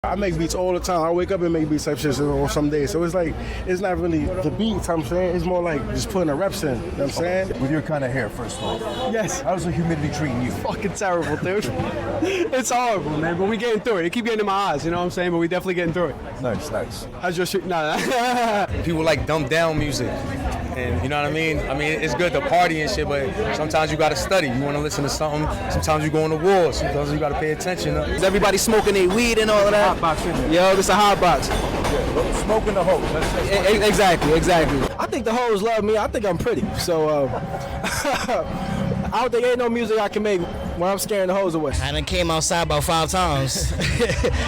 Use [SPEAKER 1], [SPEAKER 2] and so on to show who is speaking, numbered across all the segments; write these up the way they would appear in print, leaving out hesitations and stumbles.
[SPEAKER 1] I make beats all the time. I wake up and make beats type shit on some days. So it's like, it's not really the beats, I'm saying. It's more like just putting the reps in, you know what I'm saying?
[SPEAKER 2] With your kind of hair, first of all.
[SPEAKER 1] Yes.
[SPEAKER 2] How's the humidity treating you?
[SPEAKER 3] Fucking terrible, dude. It's horrible, man, but we getting through it. It keep getting in my eyes, you know what I'm saying? But we definitely getting through it.
[SPEAKER 2] Nice, nice.
[SPEAKER 3] How's your shit? Nah.
[SPEAKER 4] People like dumbed down music. And you know what I mean? I mean, it's good to party and shit, but sometimes you gotta study. You wanna listen to something. Sometimes you go on the war. Sometimes you gotta pay attention.
[SPEAKER 5] Is everybody smoking their weed and all of that?
[SPEAKER 2] Hot box in there.
[SPEAKER 5] Yo, this a hot box.
[SPEAKER 2] Yeah, smoking the hoes.
[SPEAKER 5] Exactly.
[SPEAKER 1] I think the hoes love me. I think I'm pretty. So, I don't think ain't no music I can make when I'm scaring the hoes away.
[SPEAKER 5] I done came outside about 5 times.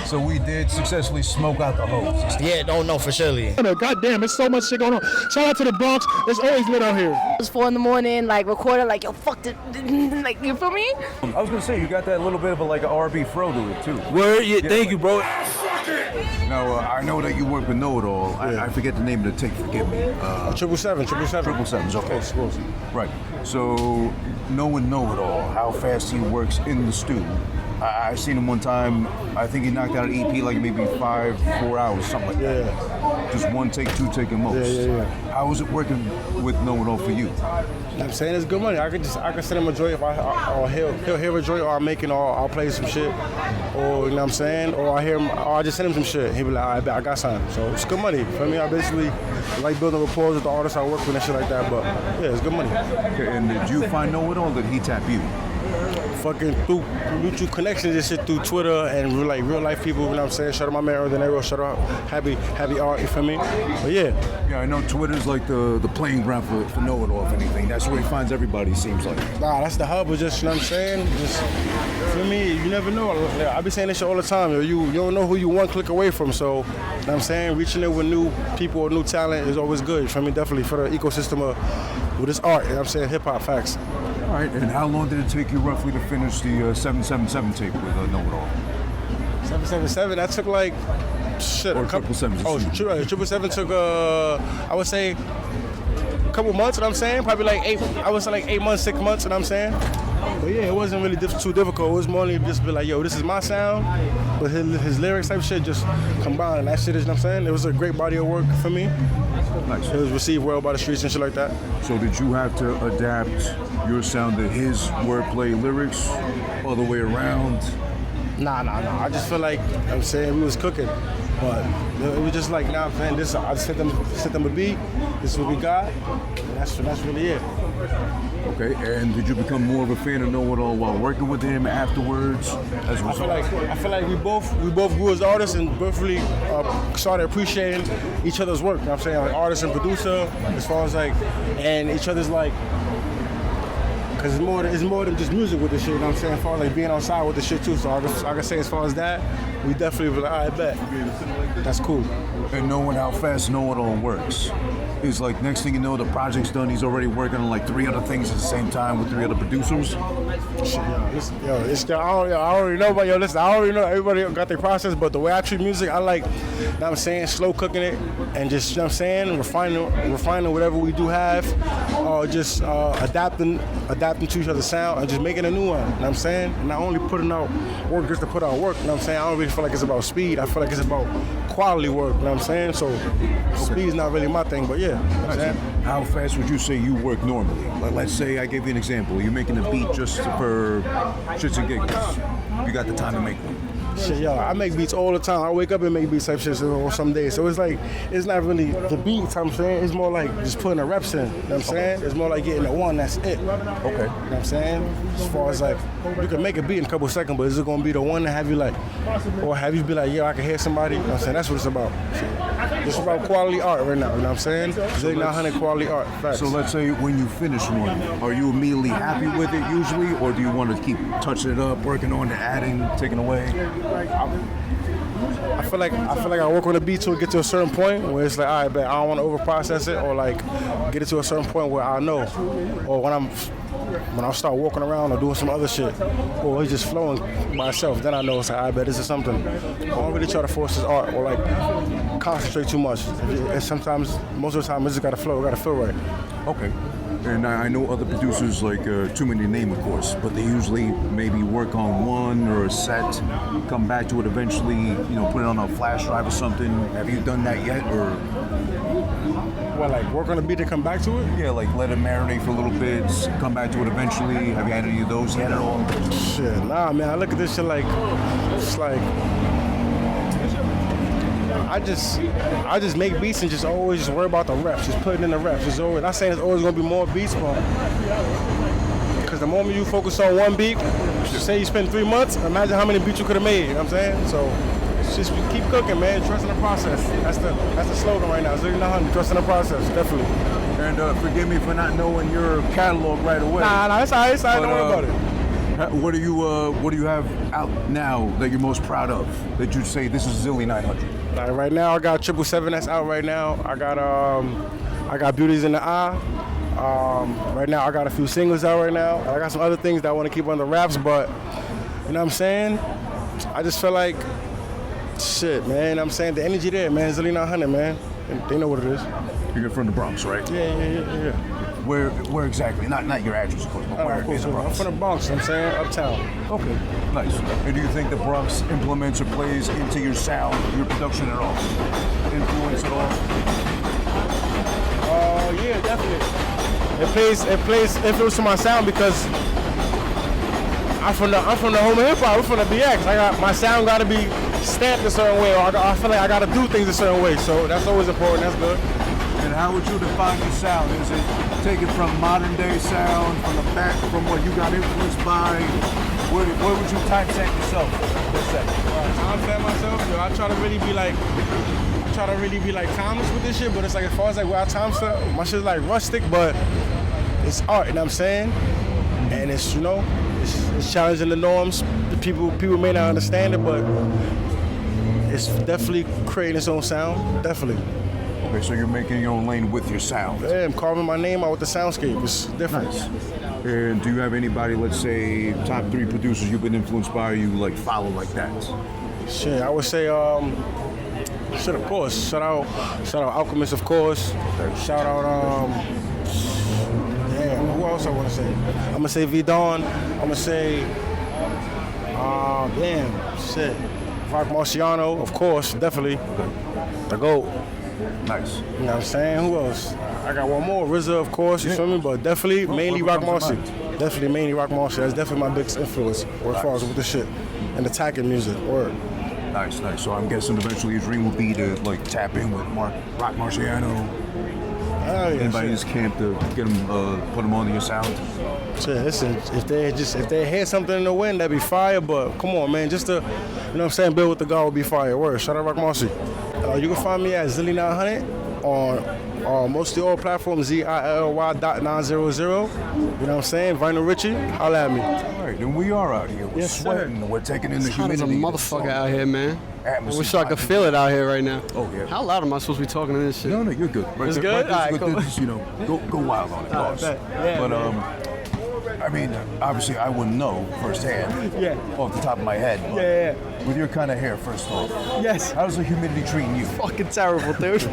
[SPEAKER 2] So we did successfully smoke out the hoes.
[SPEAKER 5] Yeah, don't know for surely.
[SPEAKER 1] God damn, there's so much shit going on. Shout out to the Bronx. It's always lit out here.
[SPEAKER 6] It was 4 a.m, like recording, like yo, fuck it, like you feel me?
[SPEAKER 2] I was gonna say you got that little bit of like an R&B fro to it too.
[SPEAKER 5] Word, yeah, thank you, bro.
[SPEAKER 2] Now I know that you work with KnowItAll. I forget the name of the tape. Forgive me.
[SPEAKER 1] 777.
[SPEAKER 2] Okay. Right. So knowing KnowItAll, how fast he works in the studio. I seen him one time. I think he knocked out an EP like maybe 4 hours, something like that.
[SPEAKER 1] Yeah.
[SPEAKER 2] Just 1 take, 2 take at most.
[SPEAKER 1] Yeah.
[SPEAKER 2] How is it working with KnowItAll for you?
[SPEAKER 1] I'm saying it's good money. I can send him a joint if or he'll hear a joint, or I'm making, or I'll play some shit, or you know what I'm saying, or I hear him, or I just send him some shit. He'll be like, all right, I got something. So it's good money. For me, I basically like building rapport with the artists I work with and shit like that. But yeah, it's good money.
[SPEAKER 2] Okay, and did you find KnowItAll, or did he tap you?
[SPEAKER 1] Fucking through mutual connections and shit through Twitter and like real life people, you know what I'm saying? Shout out my man Earl De Niro, shout out Happy Art, you feel me? But yeah.
[SPEAKER 2] Yeah, I know Twitter's like the playing ground for KnowItAll, if anything. That's where he finds everybody, seems like.
[SPEAKER 1] Nah, that's the hub, but just, you know what I'm saying? Just, for me, you never know. I be saying this shit all the time, yo. You don't know who you one click away from, so, you know what I'm saying? Reaching in with new people or new talent is always good, for me, definitely, for the ecosystem of with this art, you know what I'm saying? Hip-hop facts.
[SPEAKER 2] All right, and how long did it take you roughly to finish the 777 tape with KnowItAll?
[SPEAKER 1] 777, that took like, shit.
[SPEAKER 2] Or 777.
[SPEAKER 1] Oh, 777 took, I would say, a couple months, you know what I'm saying? Probably like 8 months, 6 months, you know what I'm saying? But yeah, it wasn't really too difficult. It was more only just be like, yo, this is my sound, but his lyrics type shit just combined. And that shit is, you know what I'm saying? It was a great body of work for me.
[SPEAKER 2] Nice.
[SPEAKER 1] It was received well by the streets and shit like that.
[SPEAKER 2] So did you have to adapt your sound to his wordplay lyrics all the way around?
[SPEAKER 1] Nah. I just feel like, you know what I'm saying, we was cooking. But it was just like, nah, man, I just sent them a beat. This is what we got. And that's really it.
[SPEAKER 2] Okay, and did you become more of a fan of KnowItAll while working with him afterwards? As a result?
[SPEAKER 1] I feel like we both grew as artists and both really started appreciating each other's work. You know what I'm saying? Like artist and producer, as far as like, and each other's like, because it's more than just music with this shit, you know what I'm saying? As far as like being on side with the shit too. So I can say as far as that, we definitely were like, all right, bet. That's cool.
[SPEAKER 2] And knowing how fast KnowItAll works is like next thing you know, the project's done. He's already working on like 3 other things at the same time with 3 other producers.
[SPEAKER 1] Shit, I already know, but listen, I already know everybody got their process, but the way I treat music, I like, you know what I'm saying, slow cooking it and just, you know what I'm saying, refining whatever we do have, or just adapting to each other's sound and just making a new one, you know what I'm saying? Not only putting out work just to put out work, you know what I'm saying? I don't really feel like it's about speed. I feel like it's about quality work, you know what I'm saying? So speed's not really my thing, but yeah. You know what I'm saying?
[SPEAKER 2] How fast would you say you work normally? Like, let's say I give you an example. You're making a beat just for shits and giggles. You got the time to make one.
[SPEAKER 1] Shit, yo, I make beats all the time. I wake up and make beats type shit on some days. So it's like, it's not really the beats, I'm saying. It's more like just putting the reps in. You know what I'm saying? It's more like getting the one, that's it. Okay. You know what I'm saying? As far as like, you can make a beat in a couple seconds, but is it gonna be the one that have you like, or have you be like, yo, I can hear somebody? You know what I'm saying? That's what it's about. It's about quality art right now, you know what I'm saying? Zilly 900 quality art. Facts.
[SPEAKER 2] So let's say when you finish one, are you immediately happy with it usually, or do you want to keep touching it up, working on it, adding, taking away?
[SPEAKER 1] I feel like I work on a beat till it get to a certain point where it's like, all right, but I don't want to overprocess it, or like get it to a certain point where I know, or when I start walking around or doing some other shit, or it's just flowing by itself, then I know it's like, I bet this is something. I don't really try to force this art or like concentrate too much. And sometimes, most of the time, it just gotta flow, it gotta feel right.
[SPEAKER 2] Okay. And I know other producers, like too many to name, of course, but they usually maybe work on one or a set, come back to it eventually, you know, put it on a flash drive or something. Have you done that yet, or?
[SPEAKER 1] What, like work on a beat and come back to it?
[SPEAKER 2] Yeah, like let it marinate for a little bit, come back to it eventually. Have you had any of those yet at all?
[SPEAKER 1] Shit, nah, man. I look at this shit like, it's like, I just make beats and just always just worry about the reps, just putting in the reps. It's always, not saying it's always gonna be more beats, but because the moment you focus on one beat, say you spend 3 months, imagine how many beats you could have made. You know what I'm saying? So it's just keep cooking, man. Trust in the process. That's the slogan right now. Zilly 900. Trust in the process, definitely.
[SPEAKER 2] And forgive me for not knowing your catalog right away.
[SPEAKER 1] Nah, that's all right. Don't worry about it.
[SPEAKER 2] What do you have out now that you're most proud of? That you'd say this is Zilly 900?
[SPEAKER 1] Like right now, I got 777 that's out right now. I got Beauties in the Eye. Right now, I got a few singles out right now. I got some other things that I want to keep on the raps, but you know what I'm saying? I just feel like, shit, man. I'm saying the energy there, man. Zilly 900, man. They know what it is.
[SPEAKER 2] You're from the Bronx, right?
[SPEAKER 1] Yeah.
[SPEAKER 2] Where exactly? Not your address, of course, but where in the Bronx?
[SPEAKER 1] I'm from the Bronx, I'm saying, uptown.
[SPEAKER 2] Okay, nice. And do you think the Bronx implements or plays into your sound, your production at all? Influence at all?
[SPEAKER 1] Yeah, definitely. It plays influence to my sound because I'm from the home of hip hop. I'm from the BX. My sound got to be stamped a certain way, or I feel like I got to do things a certain way. So that's always important. That's good.
[SPEAKER 2] And how would you define your sound? Is it taken from modern day sound, from what you got influenced by? Where would you typeset yourself?
[SPEAKER 1] Timestamp myself, yo. I try to really be like timeless with this shit, but it's like as far as like where I timestamp, my shit's like rustic, but it's art, you know what I'm saying? And it's, you know, it's challenging the norms. People may not understand it, but it's definitely creating its own sound, definitely.
[SPEAKER 2] Okay, so you're making your own lane with your sound.
[SPEAKER 1] Yeah, I'm carving my name out with the soundscape. It's different.
[SPEAKER 2] Nice. And do you have anybody, let's say, top 3 producers you've been influenced by, you like follow like that?
[SPEAKER 1] Shit, I would say, shit, of course. Shout out Alchemist, of course. Shout out, damn, who else I want to say? I'm gonna say V-Dawn. I'm gonna say, shit. Rock Marciano, of course, definitely. The GOAT.
[SPEAKER 2] Nice.
[SPEAKER 1] You know what I'm saying? Who else? I got one more, RZA, of course, you feel me? But definitely, mainly Rock Marcy. Definitely, mainly Rock Marcy. That's definitely my biggest influence as far as with the shit and attacking music. Word.
[SPEAKER 2] Nice. So I'm guessing eventually your dream would be to like tap in with Rock Marciano. Anybody in this camp to get them, put them onto your sound?
[SPEAKER 1] Shit, listen, if they had something in the wind, that'd be fire. But come on, man, just to, you know what I'm saying, build with the God would be fire. Word. Shout out Rock Marcy. You can find me at Zilly 900 on mostly all platforms, ZILY.900. You know what I'm saying? Vinyl Richie, holla at me.
[SPEAKER 2] All right, then we are out here. We're sweating. We're taking in the humidity.
[SPEAKER 3] It's hot as a motherfucker out here, man. I wish I could
[SPEAKER 2] Atmosphere.
[SPEAKER 3] feel it out here right now.
[SPEAKER 2] Oh, yeah.
[SPEAKER 3] How loud am I supposed to be talking to this shit?
[SPEAKER 2] No, you're good. Right,
[SPEAKER 3] It's
[SPEAKER 2] there,
[SPEAKER 3] good?
[SPEAKER 2] Right,
[SPEAKER 3] All right, cool.
[SPEAKER 2] just, you know, go wild on it. Pause.
[SPEAKER 3] bet. Yeah,
[SPEAKER 2] But I mean, obviously, I wouldn't know firsthand.
[SPEAKER 3] Yeah.
[SPEAKER 2] Off the top of my head. But
[SPEAKER 3] Yeah.
[SPEAKER 2] With your kind of hair, first off.
[SPEAKER 3] Yes.
[SPEAKER 2] How's the humidity treating you?
[SPEAKER 3] Fucking terrible, dude.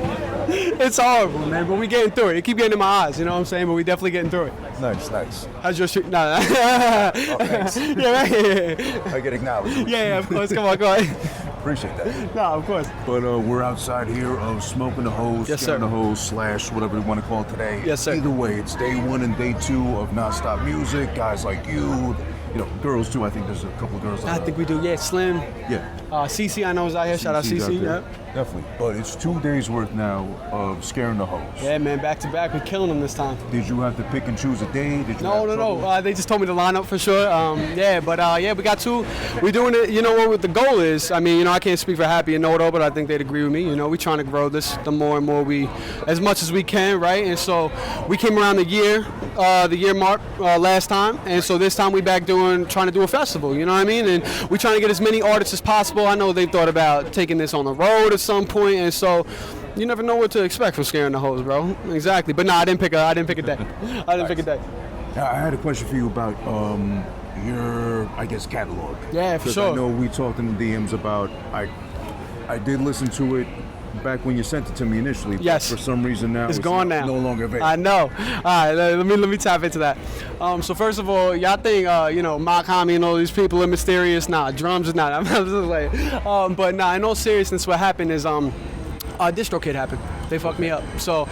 [SPEAKER 3] It's horrible, man, but we getting through it. It keep getting in my eyes, you know what I'm saying? But we definitely getting through it.
[SPEAKER 2] Nice.
[SPEAKER 3] How's your street? Nah.
[SPEAKER 2] Thanks.
[SPEAKER 3] Yeah, right.
[SPEAKER 2] I get acknowledged.
[SPEAKER 3] Yeah, of course. Come on, go ahead.
[SPEAKER 2] Appreciate that.
[SPEAKER 3] Nah, of course.
[SPEAKER 2] But we're outside here of smoking the hose,
[SPEAKER 3] Yes,
[SPEAKER 2] scaring
[SPEAKER 3] sir.
[SPEAKER 2] the hose, / whatever you want to call it today.
[SPEAKER 3] Yes, sir.
[SPEAKER 2] Either way, it's day 1 and day 2 of nonstop music. Guys like you know, girls too. I think there's a couple of girls.
[SPEAKER 3] I think we do. Yeah, Slim.
[SPEAKER 2] Yeah.
[SPEAKER 3] CC, I know is out here. Shout out
[SPEAKER 2] CC's
[SPEAKER 3] CC.
[SPEAKER 2] out there.
[SPEAKER 3] Yeah.
[SPEAKER 2] Definitely. But it's 2 days worth now of scaring the hose.
[SPEAKER 3] Yeah, man, back to back. We're killing them this time.
[SPEAKER 2] Did you have to pick and choose a day? Did you
[SPEAKER 3] No.
[SPEAKER 2] have trouble?
[SPEAKER 3] They just told me to line up for sure. We got 2. We're doing it. You know what the goal is? I mean, you know, I can't speak for Happy and KnowItAll, but I think they'd agree with me. You know, we're trying to grow this the more and more as much as we can, right? And so we came around the year mark last time, and so this time we back trying to do a festival. You know what I mean? And we're trying to get as many artists as possible. I know they thought about taking this on the road at some point, and so you never know what to expect from scaring the hose, bro. Exactly. But I didn't pick a day. I didn't pick a day.
[SPEAKER 2] Now, I had a question for you about your, I guess, catalog.
[SPEAKER 3] Yeah, for
[SPEAKER 2] 'Cause
[SPEAKER 3] sure.
[SPEAKER 2] I know we talked in the DMs about, I did listen to it back when you sent it to me initially. But
[SPEAKER 3] Yes.
[SPEAKER 2] for some reason now
[SPEAKER 3] It's gone now.
[SPEAKER 2] No longer available.
[SPEAKER 3] I know. All right, let me tap into that. So first of all, y'all think Mock Homie and all these people are mysterious? Nah, drums is not. I'm just like, but nah. In all seriousness, what happened is DistroKid happened. They fucked me up. So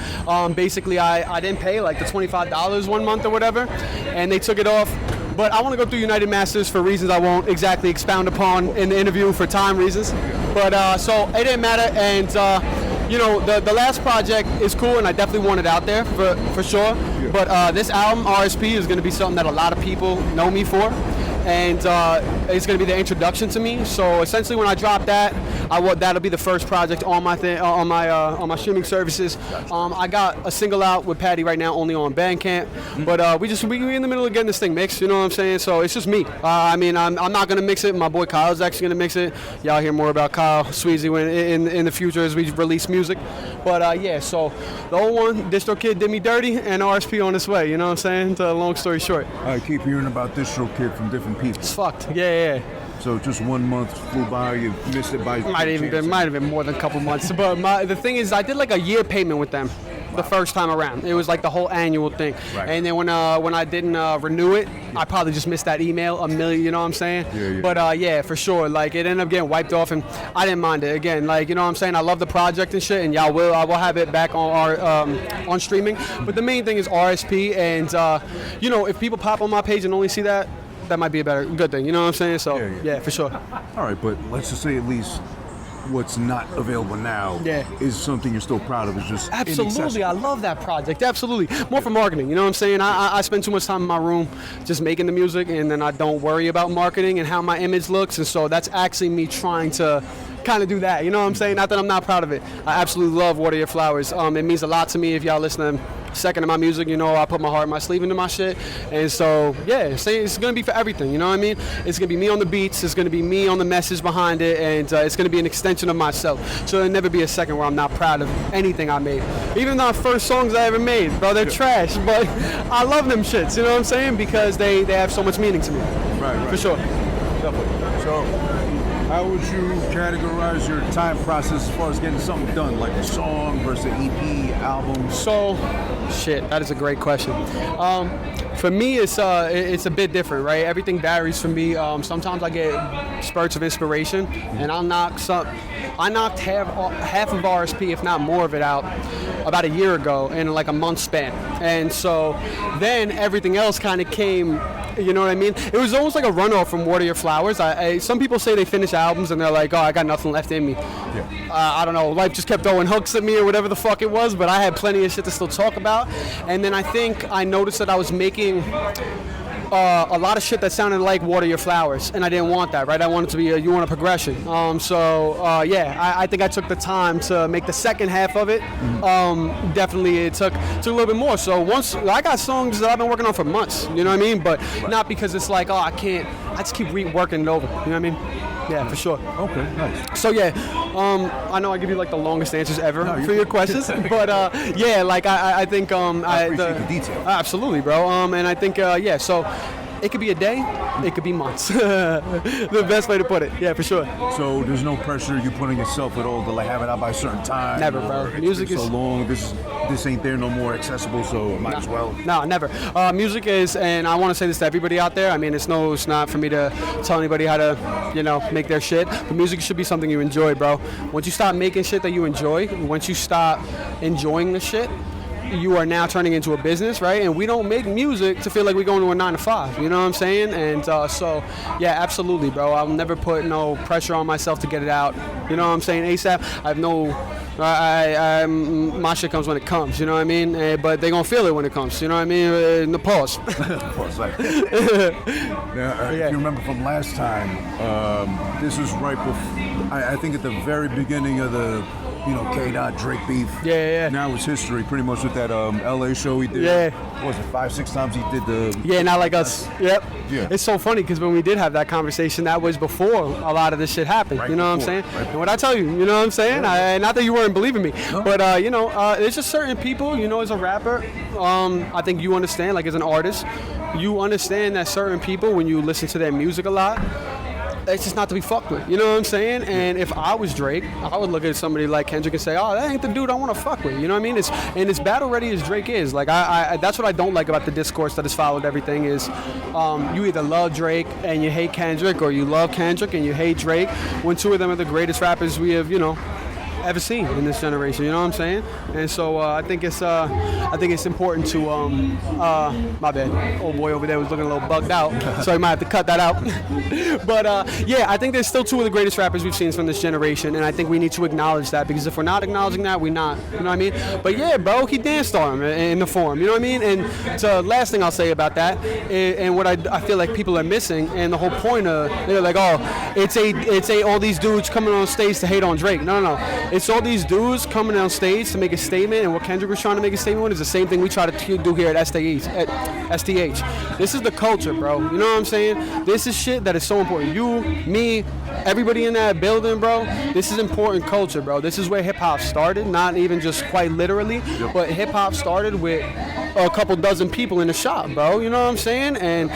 [SPEAKER 3] basically, I didn't pay like the $25 one month or whatever, and they took it off. But I want to go through United Masters for reasons I won't exactly expound upon in the interview for time reasons. But so it didn't matter, and the last project is cool, and I definitely want it out there for sure.
[SPEAKER 2] Yeah.
[SPEAKER 3] But this album, RSP, is going to be something that a lot of people know me for, and it's going to be the introduction to me. So essentially, when I drop that, that'll be the first project on my on my streaming services. I got a single out with Patty right now, only on Bandcamp, but we in the middle of getting this thing mixed. You know what I'm saying? So it's just me. I'm not gonna mix it. My boy Kyle's actually gonna mix it. Y'all hear more about Kyle Sweezy in the future as we release music. But yeah, so the old one, DistroKid did me dirty, and RSP on its way. You know what I'm saying? To long story short.
[SPEAKER 2] I keep hearing about DistroKid from different people.
[SPEAKER 3] It's fucked. Yeah.
[SPEAKER 2] So just 1 month flew by, you missed it by.
[SPEAKER 3] Might have been more than a couple months. But the thing is, I did like a year payment with them the first time around. It was like the whole annual thing.
[SPEAKER 2] Right.
[SPEAKER 3] And then when I didn't renew it, I probably just missed that email a million. You know what I'm saying?
[SPEAKER 2] Yeah.
[SPEAKER 3] But yeah, for sure. Like it ended up getting wiped off, and I didn't mind it. Again, like you know what I'm saying. I love the project and shit, and I will have it back on our on streaming. But the main thing is RSP, and if people pop on my page and only see that. That might be a good thing, you know what I'm saying? So, yeah, for sure.
[SPEAKER 2] All right, but let's just say at least what's not available now is something you're still proud of. It's just
[SPEAKER 3] absolutely.
[SPEAKER 2] inaccessible.
[SPEAKER 3] I love that project. Absolutely. More for marketing, you know what I'm saying? I spend too much time in my room just making the music, and then I don't worry about marketing and how my image looks, and so that's actually me trying to kind of do that, you know what I'm saying? Not that I'm not proud of it. I absolutely love Water Your Flowers. It means a lot to me if y'all listen to second to my music, I put my heart and my sleeve into my shit. And so, yeah, it's going to be for everything, you know what I mean? It's going to be me on the beats, it's going to be me on the message behind it, and it's going to be an extension of myself. So there'll never be a second where I'm not proud of anything I made. Even the first songs I ever made, bro, they're trash, but I love them shits, you know what I'm saying? Because they have so much meaning to me.
[SPEAKER 2] Right.
[SPEAKER 3] For sure.
[SPEAKER 2] Definitely. So, how would you categorize your time process as far as getting something done, like a song versus an EP, album?
[SPEAKER 3] So, that is a great question. For me, it's a bit different, right? Everything varies for me. Sometimes I get spurts of inspiration, and I knocked half of RSP, if not more of it, out about a year ago in like a month span. And so then everything else kind of came. You know what I mean? It was almost like a runoff from Water Your Flowers. Some people say they finish albums and they're like, oh, I got nothing left in me.
[SPEAKER 2] Yeah.
[SPEAKER 3] I don't know. Life just kept throwing hooks at me or whatever the fuck it was, but I had plenty of shit to still talk about. And then I think I noticed that I was making a lot of shit that sounded like Water Your Flowers, and I didn't want that, right? I wanted to be you want a progression. I think I took the time to make the second half of it. Definitely it took a little bit more. So once I got songs that I've been working on for months, you know what I mean? But not because it's like, I just keep working it over, you know what I mean? Yeah, for sure.
[SPEAKER 2] Okay, nice.
[SPEAKER 3] So yeah, I know I give you like the longest answers ever for your questions, but I think
[SPEAKER 2] I appreciate the detail.
[SPEAKER 3] Absolutely, bro. And I think so it could be a day, it could be months. The best way to put it. Yeah, for sure.
[SPEAKER 2] So there's no pressure you put on yourself at all to like have it out by a certain time.
[SPEAKER 3] Never, bro.
[SPEAKER 2] Music is so long. This ain't there no more accessible, so might as well.
[SPEAKER 3] No, never. Music is, and I want to say this to everybody out there. I mean, it's not for me to tell anybody how to, make their shit. But music should be something you enjoy, bro. Once you stop making shit that you enjoy, once you stop enjoying the shit, you are now turning into a business, right? And we don't make music to feel like we're going to a 9 to 5. You know what I'm saying? And so, yeah, absolutely, bro. I'll never put no pressure on myself to get it out. You know what I'm saying? ASAP. I have no. My shit comes when it comes. You know what I mean? But they gonna feel it when it comes. You know what I mean? In the pause.
[SPEAKER 2] Pause. Now, if you remember from last time, this was right before. I think at the very beginning of the. K-Dot, Drake beef.
[SPEAKER 3] Yeah.
[SPEAKER 2] Now it's history, pretty much with that LA show he did.
[SPEAKER 3] Yeah.
[SPEAKER 2] What was it, 5-6 times he did the...
[SPEAKER 3] Yeah, not like us. Yep.
[SPEAKER 2] Yeah.
[SPEAKER 3] It's so funny because when we did have that conversation, that was before a lot of this shit happened.
[SPEAKER 2] Right
[SPEAKER 3] you know
[SPEAKER 2] before,
[SPEAKER 3] what I'm saying?
[SPEAKER 2] right
[SPEAKER 3] And what I tell you, you know what I'm saying? Not that you weren't believing me, but, there's just certain people, as a rapper, I think you understand, like as an artist, you understand that certain people, when you listen to their music a lot, it's just not to be fucked with. You know what I'm saying? And if I was Drake, I would look at somebody like Kendrick and say, oh, that ain't the dude I want to fuck with. You know what I mean? And as battle ready as Drake is, like I that's what I don't like about the discourse that has followed everything is you either love Drake and you hate Kendrick, or you love Kendrick and you hate Drake, when two of them are the greatest rappers we have, ever seen in this generation. You know what I'm saying? And so I think it's important to my bad, old boy over there was looking a little bugged out, so he might have to cut that out. But yeah, I think there's still two of the greatest rappers we've seen from this generation, and I think we need to acknowledge that, because if we're not acknowledging that, we're not. You know what I mean? But yeah, bro, he danced on him in the Forum. You know what I mean? And so last thing I'll say about that, and what I feel like people are missing, and the whole point of, they're like, oh, it's all these dudes coming on stage to hate on Drake. No. It's all these dudes coming on stage to make a statement, and what Kendrick was trying to make a statement with is the same thing we try to do here at STH. This is the culture, bro. You know what I'm saying? This is shit that is so important. You, me, everybody in that building, bro. This is important culture, bro. This is where hip-hop started, not even just quite literally, but hip-hop started with a couple dozen people in the shop, bro. You know what I'm saying? And,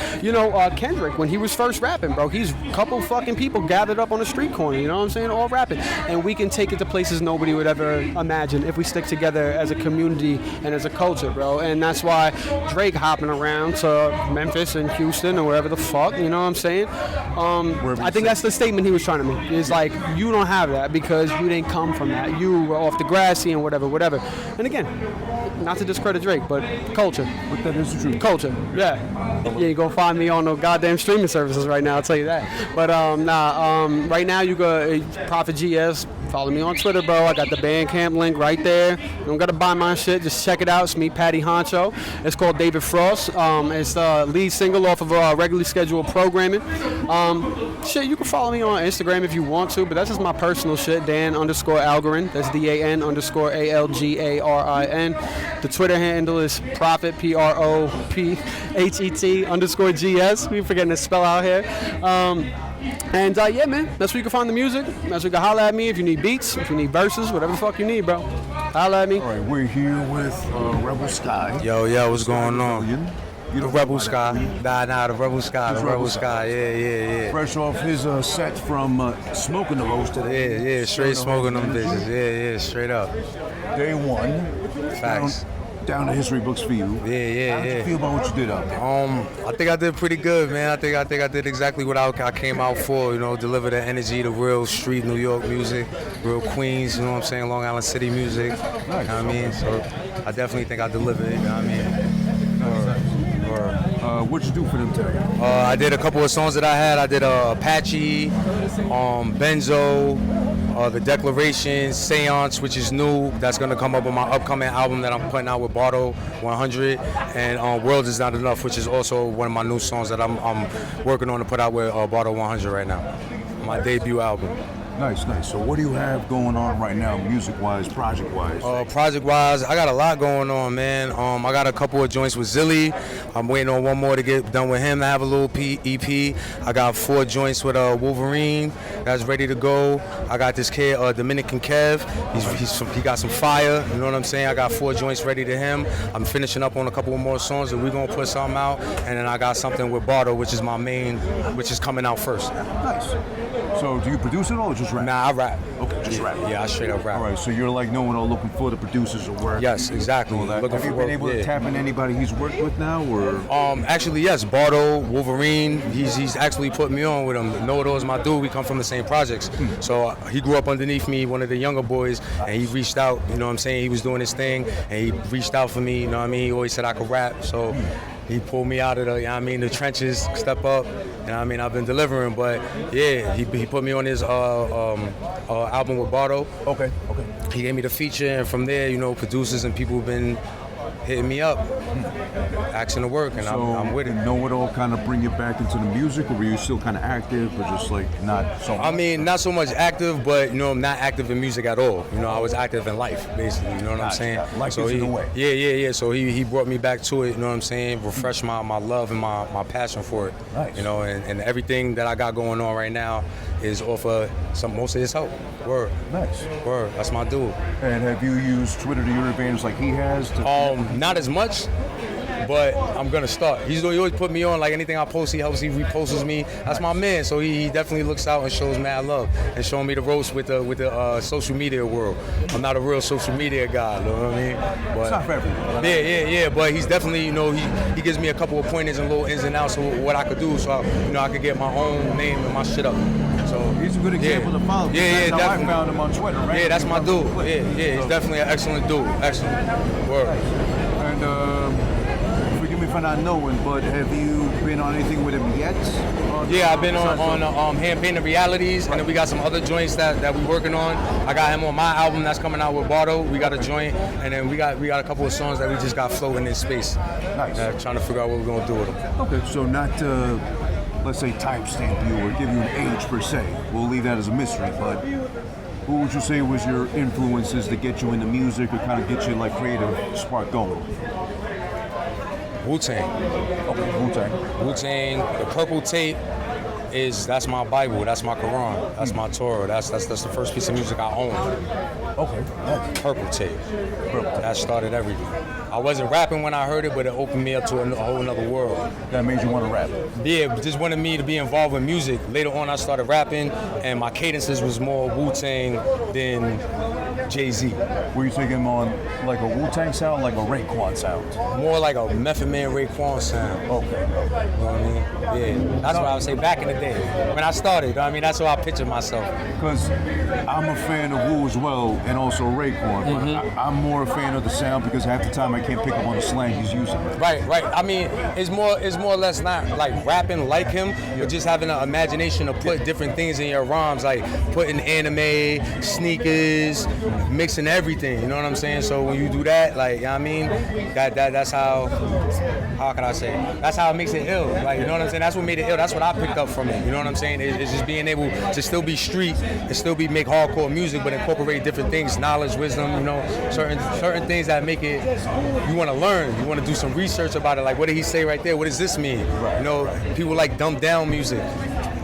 [SPEAKER 3] Kendrick, when he was first rapping, bro, he's a couple fucking people gathered up on the street corner, you know what I'm saying? All rapping. And we can take it to places nobody would ever imagine if we stick together as a community and as a culture, bro. And that's why Drake hopping around to Memphis and Houston or wherever the fuck, you know what I'm saying? I think that's the statement he was trying to make. Is like, you don't have that because you didn't come from that. You were off the grassy and whatever. And again, not to discredit Drake, but culture.
[SPEAKER 2] But that is the truth.
[SPEAKER 3] Culture, yeah. Yeah, you go find me on no goddamn streaming services right now, I'll tell you that. But right now you go Prophet GS. Follow me on Twitter, bro. I got the Bandcamp link right there. You don't gotta buy my shit. Just check it out. It's me, Patty Honcho. It's called David Frost. It's the lead single off of regularly scheduled programming. Shit, you can follow me on Instagram if you want to, but that's just my personal shit. Dan_Algarin. That's DAN_ALGARIN. The Twitter handle is Prophet PROPHET_GS. We forgetting to spell out here. And yeah, man, that's where you can find the music. That's where you can holler at me if you need beats, if you need verses, whatever the fuck you need, bro. Holler at me.
[SPEAKER 2] All right, we're here with Rebel Sky.
[SPEAKER 4] Yo, what's going on? The Rebel Sky. Nah, the Rebel Sky. The Rebel Sky. Yeah.
[SPEAKER 2] Fresh off his set from Smoking the Roast today.
[SPEAKER 4] Yeah, straight smoking them bitches. Yeah, straight up.
[SPEAKER 2] Day one.
[SPEAKER 4] Facts.
[SPEAKER 2] Down the history books for you.
[SPEAKER 4] Yeah.
[SPEAKER 2] How did you feel about what you did out there?
[SPEAKER 4] I think I did pretty good, man. I think I did exactly what I came out for. Deliver the energy, the real street New York music, real Queens. You know what I'm saying? Long Island City music.
[SPEAKER 2] Nice.
[SPEAKER 4] You know what I mean? So I definitely think I delivered it. You know what I mean?
[SPEAKER 2] What'd you do for them today?
[SPEAKER 4] I did a couple of songs that I had. I did Apache, Benzo. The Declaration, Seance, which is new. That's gonna come up on my upcoming album that I'm putting out with Bardo 100, and World Is Not Enough, which is also one of my new songs that I'm working on to put out with Bardo 100 right now. My debut album.
[SPEAKER 2] Nice. So what do you have going on right now, music-wise, project-wise?
[SPEAKER 4] Project-wise, I got a lot going on, man. I got a couple of joints with Zilly. I'm waiting on one more to get done with him to have a little EP. I got 4 joints with Wolverine that's ready to go. I got this kid, Dominican Kev. He got some fire, you know what I'm saying? I got 4 joints ready to him. I'm finishing up on a couple more songs, and we're gonna put something out. And then I got something with Bardo, which is my main, which is coming out first.
[SPEAKER 2] Nice. So do you produce it all or just rap?
[SPEAKER 4] Nah, I rap.
[SPEAKER 2] Okay, just rap.
[SPEAKER 4] Yeah, I straight up rap.
[SPEAKER 2] All right, so you're like KnowItAll looking for the producers of work.
[SPEAKER 4] Yes, exactly.
[SPEAKER 2] Have you been able to tap in anybody he's worked with now, or?
[SPEAKER 4] Actually, yes. Bardo, Wolverine. He's actually put me on with him. KnowItAll is my dude. We come from the same projects. So he grew up underneath me, one of the younger boys, and he reached out. You know what I'm saying? He was doing his thing, and he reached out for me. You know what I mean? He always said I could rap. So he pulled me out of the trenches, step up. You know what I mean? I've been delivering, but yeah, he put me on his album with Bardo.
[SPEAKER 2] Okay.
[SPEAKER 4] He gave me the feature, and from there, producers and people have been hitting me up, asking to work, and
[SPEAKER 2] so
[SPEAKER 4] I'm with it.
[SPEAKER 2] KnowItAll kind of bring you back into the music, or were you still kind of active, but just like not so much?
[SPEAKER 4] I mean, not so much active, but I'm not active in music at all. I was active in life, basically. You know what I'm saying?
[SPEAKER 2] Life is in a way.
[SPEAKER 4] Yeah. So he brought me back to it. You know what I'm saying? Refreshed my love and my passion for it.
[SPEAKER 2] Nice.
[SPEAKER 4] And everything that I got going on right now is off of most of his help. Word.
[SPEAKER 2] Nice.
[SPEAKER 4] Word. That's my dude.
[SPEAKER 2] And have you used Twitter to your advantage like he has?
[SPEAKER 4] Not as much. but I'm gonna start. He always put me on, like anything I post, he helps, he reposts me. That's my man, so he definitely looks out and shows mad love and showing me the ropes with the social media world. I'm not a real social media guy, you know what I mean? But,
[SPEAKER 2] It's not for everyone.
[SPEAKER 4] Yeah, but he's definitely, you know, he gives me a couple of pointers and little ins and outs of what I could do, so I could get my own name and my shit up. So
[SPEAKER 2] He's a good example to follow.
[SPEAKER 4] Yeah,
[SPEAKER 2] That's how
[SPEAKER 4] definitely.
[SPEAKER 2] I found him on Twitter, right?
[SPEAKER 4] Yeah, that's my dude. Yeah, he's definitely an excellent dude. Excellent. Word.
[SPEAKER 2] And forgive me for not knowing, but have you been on anything with him yet?
[SPEAKER 4] Yeah, I've been on Hand Painted Realities, and then we got some other joints that we working on. I got him on my album that's coming out with Bardo. We got a joint, and then we got a couple of songs that we just got floating in space.
[SPEAKER 2] Nice.
[SPEAKER 4] Trying to figure out what we're gonna do with them.
[SPEAKER 2] Okay, so not let's say timestamp you or give you an age per se. We'll leave that as a mystery, but who would you say was your influences to get you into music or kind of get you like creative spark going?
[SPEAKER 4] Wu-Tang.
[SPEAKER 2] Okay, Wu-Tang.
[SPEAKER 4] Wu-Tang, the Purple Tape that's my Bible, that's my Quran, that's my Torah, that's the first piece of music I own.
[SPEAKER 2] Okay, nice.
[SPEAKER 4] Purple Tape. That started everything. I wasn't rapping when I heard it, but it opened me up to a whole nother world.
[SPEAKER 2] That made you want to rap?
[SPEAKER 4] Yeah, it just wanted me to be involved with music. Later on, I started rapping, and my cadences was more Wu-Tang than Jay-Z.
[SPEAKER 2] Were you taking him on like a Wu-Tang sound, like a Raekwon sound?
[SPEAKER 4] More like a Method Man Raekwon sound.
[SPEAKER 2] Okay.
[SPEAKER 4] You know what I mean? Yeah, that's what I would say back in the day. When I started, you know what I mean? That's how I pictured myself.
[SPEAKER 2] Because I'm a fan of Wu as well, and also Raekwon. But I'm more a fan of the sound because half the time I can't pick up on the slang he's using.
[SPEAKER 4] Right. I mean, it's more or less not like rapping like him, but just having an imagination to put different things in your rhymes, like putting anime, sneakers, mixing everything. You know what I'm saying? So when you do that, like, you know what I mean, that's how can I say? That's how it makes it ill. Like, you know what I'm saying? That's what made it ill. That's what I picked up from it. You know what I'm saying? It's just being able to still be street and still make hardcore music, but incorporate different things, knowledge, wisdom. You know, certain things that make it. You want to learn. You want to do some research about it. Like, what did he say right there? What does this mean? You know, people like dumbed down music.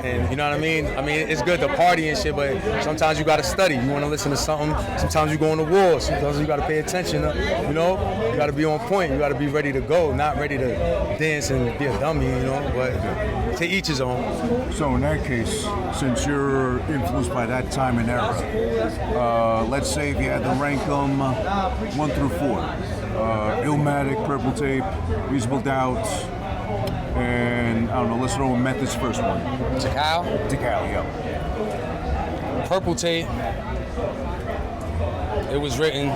[SPEAKER 4] And you know what I mean? I mean, it's good to party and shit, but sometimes you gotta study. You wanna listen to something. Sometimes you go on the war. Sometimes you gotta pay attention. You know, you gotta be on point. You gotta be ready to go, not ready to dance and be a dummy. You know, but to each his own.
[SPEAKER 2] So in that case, since you're influenced by that time and era, let's say if you had to rank them 1 through 4, Illmatic, Purple Tape, Reasonable Doubt, and I don't know, let's throw in Method's first one.
[SPEAKER 4] Tikal?
[SPEAKER 2] Tikal, yeah.
[SPEAKER 4] Purple Tape. It was written.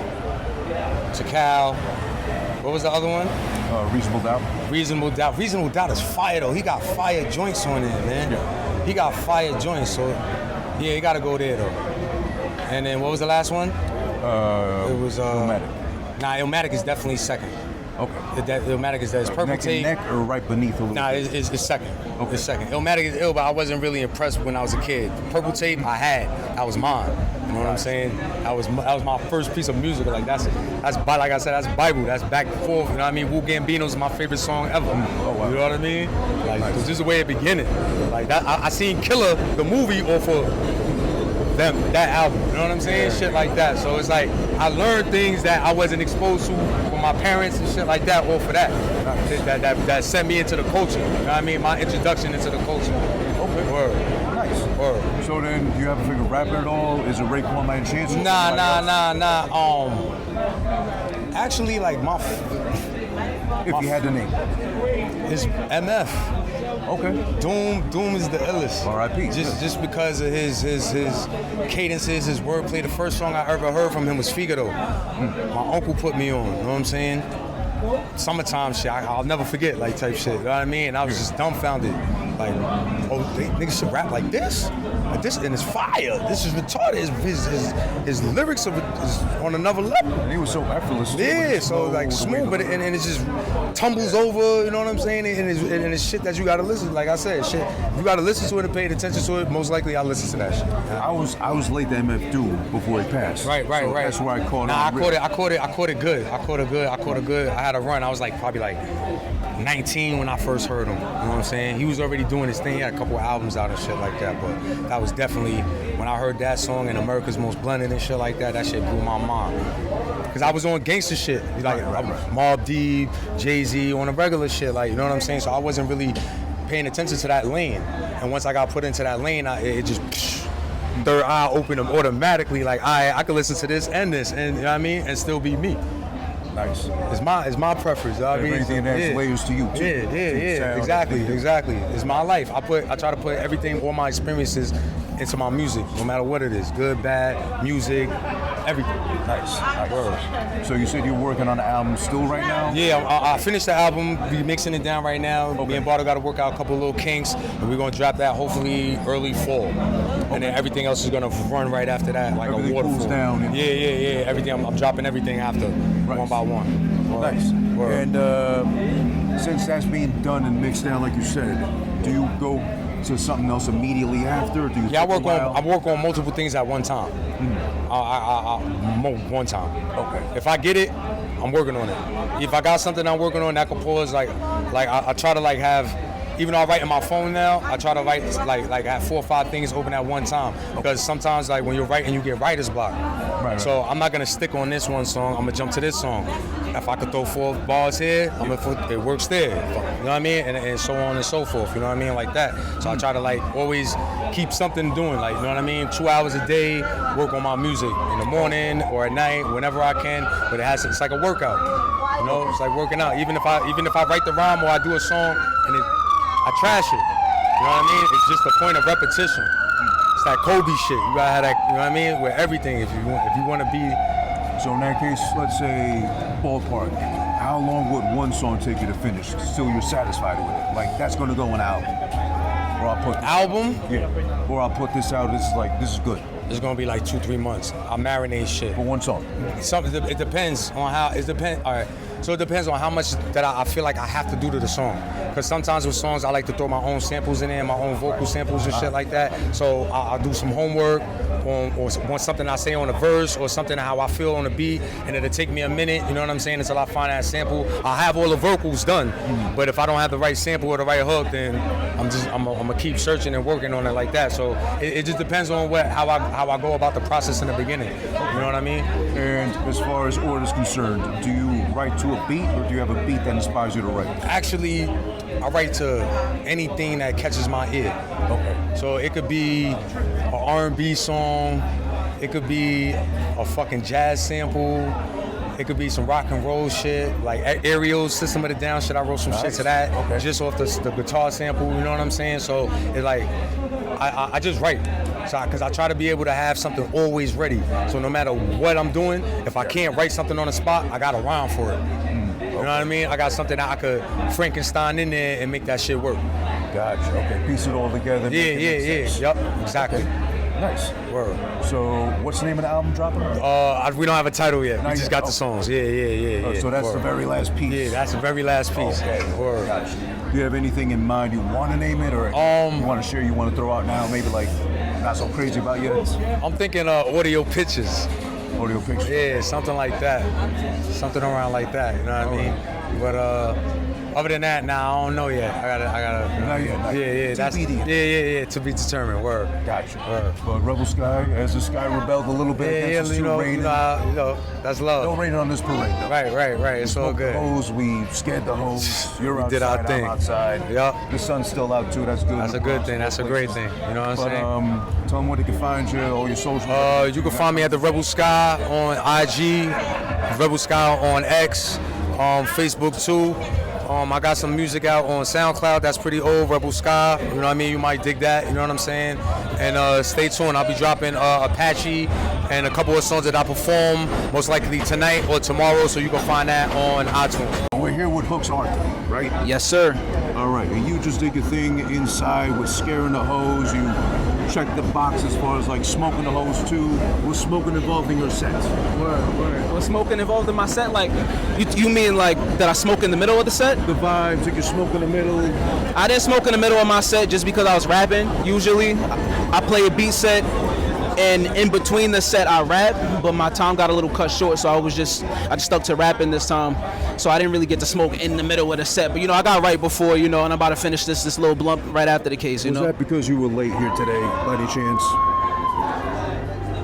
[SPEAKER 4] Tikal. What was the other one?
[SPEAKER 2] Reasonable Doubt.
[SPEAKER 4] Reasonable Doubt. Reasonable Doubt is fire though. He got fire joints on it, man.
[SPEAKER 2] Yeah.
[SPEAKER 4] He got fire joints, so yeah, you gotta go there though. And then what was the last one? It was
[SPEAKER 2] Illmatic.
[SPEAKER 4] Nah, Illmatic is definitely second.
[SPEAKER 2] Okay.
[SPEAKER 4] Illmatic is Purple
[SPEAKER 2] Neck
[SPEAKER 4] Tape.
[SPEAKER 2] and neck or right beneath a little
[SPEAKER 4] Nah,
[SPEAKER 2] bit?
[SPEAKER 4] it's second.
[SPEAKER 2] Okay.
[SPEAKER 4] It's second. Illmatic is ill, but I wasn't really impressed when I was a kid. Purple Tape, I had. That was mine. You know what I'm saying? That was my first piece of music. Like that's like I said, that's Bible. That's back and forth. You know what I mean? Wu Gambino's my favorite song ever.
[SPEAKER 2] Oh, wow.
[SPEAKER 4] You know what I mean? Like, cause this is the way it beginning. Like that, I seen Killer the movie off of that album. You know what I'm saying? Shit like that. So it's like I learned things that I wasn't exposed to from my parents and shit like that off of that. That sent me into the culture. You know what I mean? My introduction into the culture. Okay. Word.
[SPEAKER 2] Nice.
[SPEAKER 4] Word.
[SPEAKER 2] So then, do you have a favorite rapper at all? Is it Raekwon by any chance? or
[SPEAKER 4] Nah.
[SPEAKER 2] somebody else?
[SPEAKER 4] Actually, like
[SPEAKER 2] If you had to name.
[SPEAKER 4] is MF.
[SPEAKER 2] Okay.
[SPEAKER 4] Doom is the illest.
[SPEAKER 2] R.I.P.
[SPEAKER 4] Just because of his cadences, his wordplay. The first song I ever heard from him was Figaro. My uncle put me on. You know what I'm saying? Summertime shit. I'll never forget, like type shit. You know what I mean? And I was just dumbfounded. Like, oh, niggas should rap like this? Like this, and it's fire. This is retarded. His lyrics is on another level.
[SPEAKER 2] And he was so effortless.
[SPEAKER 4] Yeah, so like smooth, but it just tumbles over. You know what I'm saying? And it's shit that you gotta listen. Like I said, shit, you gotta listen to it and pay attention to it. Most likely, I'll listen to that shit.
[SPEAKER 2] I was late to MF Doom before he passed.
[SPEAKER 4] Right.
[SPEAKER 2] So that's where I caught
[SPEAKER 4] Nah,
[SPEAKER 2] on.
[SPEAKER 4] I caught it good. I caught it good. I had a run. I was like probably like 19 when I first heard him. You know what I'm saying? He was already doing his thing. He had a couple of albums out and shit like that. But that was definitely, when I heard that song and America's Most Blended and shit like that, that shit blew my mind. Because I was on gangster shit. Like Mobb Deep, Jay-Z, on a regular shit. Like, you know what I'm saying? So I wasn't really paying attention to that lane. And once I got put into that lane, it just, third eye opened up automatically. Like, I could listen to this, and you know what I mean? And still be me.
[SPEAKER 2] Nice.
[SPEAKER 4] It's my preference. I mean,
[SPEAKER 2] everything adds layers to you too.
[SPEAKER 4] Yeah. Exactly. It's my life. I try to put everything, all my experiences, into my music, no matter what it is, good, bad, music, everything.
[SPEAKER 2] Nice. So you said you're working on an album still right now?
[SPEAKER 4] Yeah, I finished the album. We mixing it down right now. Me and Bardo got to work out a couple of little kinks, and we're gonna drop that hopefully early fall. And then everything else is gonna run right after that, like
[SPEAKER 2] everything
[SPEAKER 4] a waterfall.
[SPEAKER 2] cools down.
[SPEAKER 4] Yeah. Everything. I'm dropping everything after, one by one.
[SPEAKER 2] Nice.
[SPEAKER 4] Word.
[SPEAKER 2] And since that's being done and mixed down, like you said, do you go to something else immediately after? Or do you
[SPEAKER 4] I work on multiple things at one time. One time. Okay. If I get it, I'm working on it. If I got something I'm working on, that could pause. Like I try to like have. Even though I write in my phone now, I try to write like have 4 or 5 things open at one time. Because sometimes like when you're writing, you get writer's block. Right. So I'm not gonna stick on this one song. I'm gonna jump to this song. If I could throw 4 bars here, it works there. You know what I mean? And so on and so forth. You know what I mean? Like that. So I try to like always keep something doing. Like, you know what I mean? 2 hours a day, work on my music in the morning or at night, whenever I can. But it's like a workout. You know, it's like working out. Even if I write the rhyme or I do a song and I trash it. You know what I mean? It's just a point of repetition. It's that Kobe shit. You gotta have that, you know what I mean? With everything, if you want to be.
[SPEAKER 2] So in that case, let's say ballpark. How long would one song take you to finish? Still, you're satisfied with it? Like that's gonna go on an album, or I'll put this
[SPEAKER 4] album.
[SPEAKER 2] Yeah. Or I'll put this out. This is good.
[SPEAKER 4] It's gonna be like 2-3 months. I marinate shit.
[SPEAKER 2] For one song.
[SPEAKER 4] It depends on how. All right. So it depends on how much that I feel like I have to do to the song. Because sometimes with songs, I like to throw my own samples in there, my own vocal samples and shit like that. So I'll do some homework on something I say on a verse or something how I feel on a beat, and it'll take me a minute, you know what I'm saying, until I find that sample. I'll have all the vocals done, but if I don't have the right sample or the right hook, then I'm gonna keep searching and working on it like that. So it just depends on how I go about the process in the beginning. You know what I mean?
[SPEAKER 2] And as far as order is concerned, do you write to a beat, or do you have a beat that inspires you to write?
[SPEAKER 4] Actually, I write to anything that catches my ear. Okay. So it could be an R&B song, it could be a fucking jazz sample, it could be some rock and roll shit, like Ariel's System of the Down shit. I wrote some shit to that, just off the guitar sample. You know what I'm saying? So it's like I just write. Because I try to be able to have something always ready. So no matter what I'm doing, if I can't write something on the spot, I got a rhyme for it. You know what I mean? I got something that I could Frankenstein in there and make that shit work.
[SPEAKER 2] Gotcha. Okay, piece it all together.
[SPEAKER 4] Yeah. Yep, exactly.
[SPEAKER 2] Okay. Nice.
[SPEAKER 4] Word.
[SPEAKER 2] So what's the name of the album dropping?
[SPEAKER 4] We don't have a title yet. We just got the songs. Yeah.
[SPEAKER 2] So that's the very last piece.
[SPEAKER 4] Yeah, that's the very last piece.
[SPEAKER 2] Okay.
[SPEAKER 4] Word.
[SPEAKER 2] Gotcha. Do you have anything in mind you want to name it, or you want to share, you want to throw out now, maybe like not so crazy about yet?
[SPEAKER 4] I'm thinking audio pictures.
[SPEAKER 2] Audio pictures?
[SPEAKER 4] Yeah, something like that. Something around like that, you know what I mean? But other than that, I don't know yet. I gotta.
[SPEAKER 2] Not yet.
[SPEAKER 4] Yeah. That's to be determined. Word.
[SPEAKER 2] Gotcha.
[SPEAKER 4] Word.
[SPEAKER 2] But Rebel Sky, as the Sky rebelled a little bit against
[SPEAKER 4] you know, that's love.
[SPEAKER 2] Don't rain on this parade, though.
[SPEAKER 4] Right. It's all good.
[SPEAKER 2] The hose, we scared the hose. You're outside,
[SPEAKER 4] did our thing.
[SPEAKER 2] I'm outside.
[SPEAKER 4] Yep.
[SPEAKER 2] The sun's still out too. That's good.
[SPEAKER 4] That's a good thing. That's a great thing. You know what I'm saying?
[SPEAKER 2] Tell them where they can find you, all your social.
[SPEAKER 4] You can find me at the Rebel Sky on IG, Rebel Sky on X, Facebook too. I got some music out on SoundCloud that's pretty old, Rebel Sky. You know what I mean? You might dig that, you know what I'm saying? And stay tuned. I'll be dropping Apache and a couple of songs that I perform most likely tonight or tomorrow, so you can find that on iTunes.
[SPEAKER 2] We're here with Hooks Arthur, right?
[SPEAKER 5] Yes, sir.
[SPEAKER 2] All right, and you just did your thing inside with scaring the hose. You checked the box as far as like smoking the hose too. Was smoking involved in your sets?
[SPEAKER 5] Word. Was smoking involved in my set? Like, you mean like that I smoke in the middle of the set?
[SPEAKER 2] The vibe, took your smoke in the middle.
[SPEAKER 5] I didn't smoke in the middle of my set just because I was rapping. Usually, I play a beat set and in between the set I rap, but my time got a little cut short, so I just stuck to rapping this time. So I didn't really get to smoke in the middle of the set, but I got right before, and I'm about to finish this little blunt right after the case,
[SPEAKER 2] Was that because you were late here today, by any chance?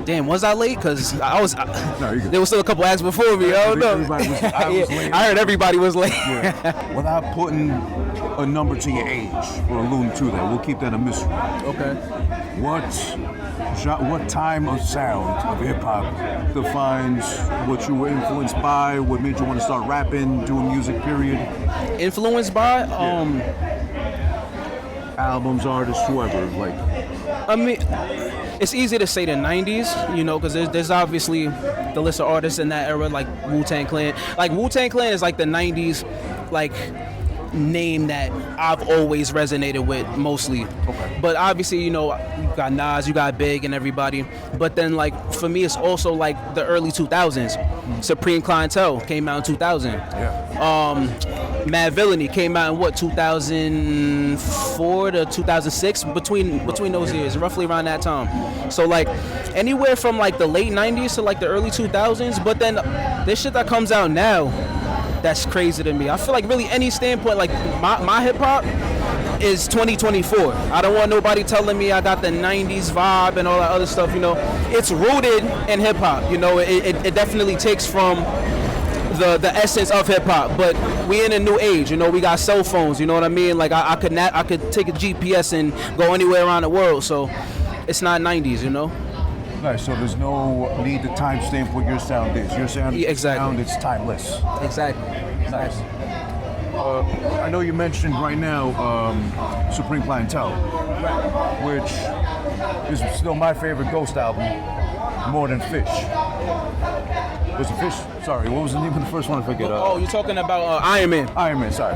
[SPEAKER 5] Damn, was I late? Because I was.
[SPEAKER 2] No, you're good.
[SPEAKER 5] There was still a couple acts before me. I don't know.
[SPEAKER 2] I was late.
[SPEAKER 5] I heard everybody was late.
[SPEAKER 2] Yeah. Without putting a number to your age or alluding to that, we'll keep that a mystery.
[SPEAKER 5] Okay.
[SPEAKER 2] What time of sound of hip hop defines what you were influenced by? What made you want to start rapping, doing music? Period.
[SPEAKER 5] Influenced by
[SPEAKER 2] albums, artists, whoever. Like,
[SPEAKER 5] I mean, it's easy to say the 90s, because there's obviously the list of artists in that era, like Wu-Tang Clan. Like, Wu-Tang Clan is like the 90s, like, name that I've always resonated with mostly.
[SPEAKER 2] Okay.
[SPEAKER 5] But obviously, you got Nas, you got Big and everybody. But then, like, for me, it's also like the early 2000s. Supreme Clientele came out in 2000.
[SPEAKER 2] yeah.
[SPEAKER 5] Mad Villainy came out in 2004 to 2006, between those years, roughly around that time. So like anywhere from like the late 90s to like the early 2000s. But then this shit that comes out now, that's crazy to me. I feel like really any standpoint, like my hip hop is 2024. I don't want nobody telling me I got the 90s vibe and all that other stuff. It's rooted in hip hop. It definitely takes from the essence of hip hop, but we in a new age. We got cell phones. You know what I mean? Like I could take a GPS and go anywhere around the world. So it's not 90s.
[SPEAKER 2] Nice. So there's no need to timestamp what your sound is. Your sound,
[SPEAKER 5] exactly.
[SPEAKER 2] It's timeless.
[SPEAKER 5] Exactly.
[SPEAKER 2] Nice. I know you mentioned right now Supreme Clientele, which is still my favorite Ghost album, more than Fish. Was it Fish? Sorry, what was the name of the first one? I forget.
[SPEAKER 5] You're talking about Iron Man.
[SPEAKER 2] Iron Man, sorry.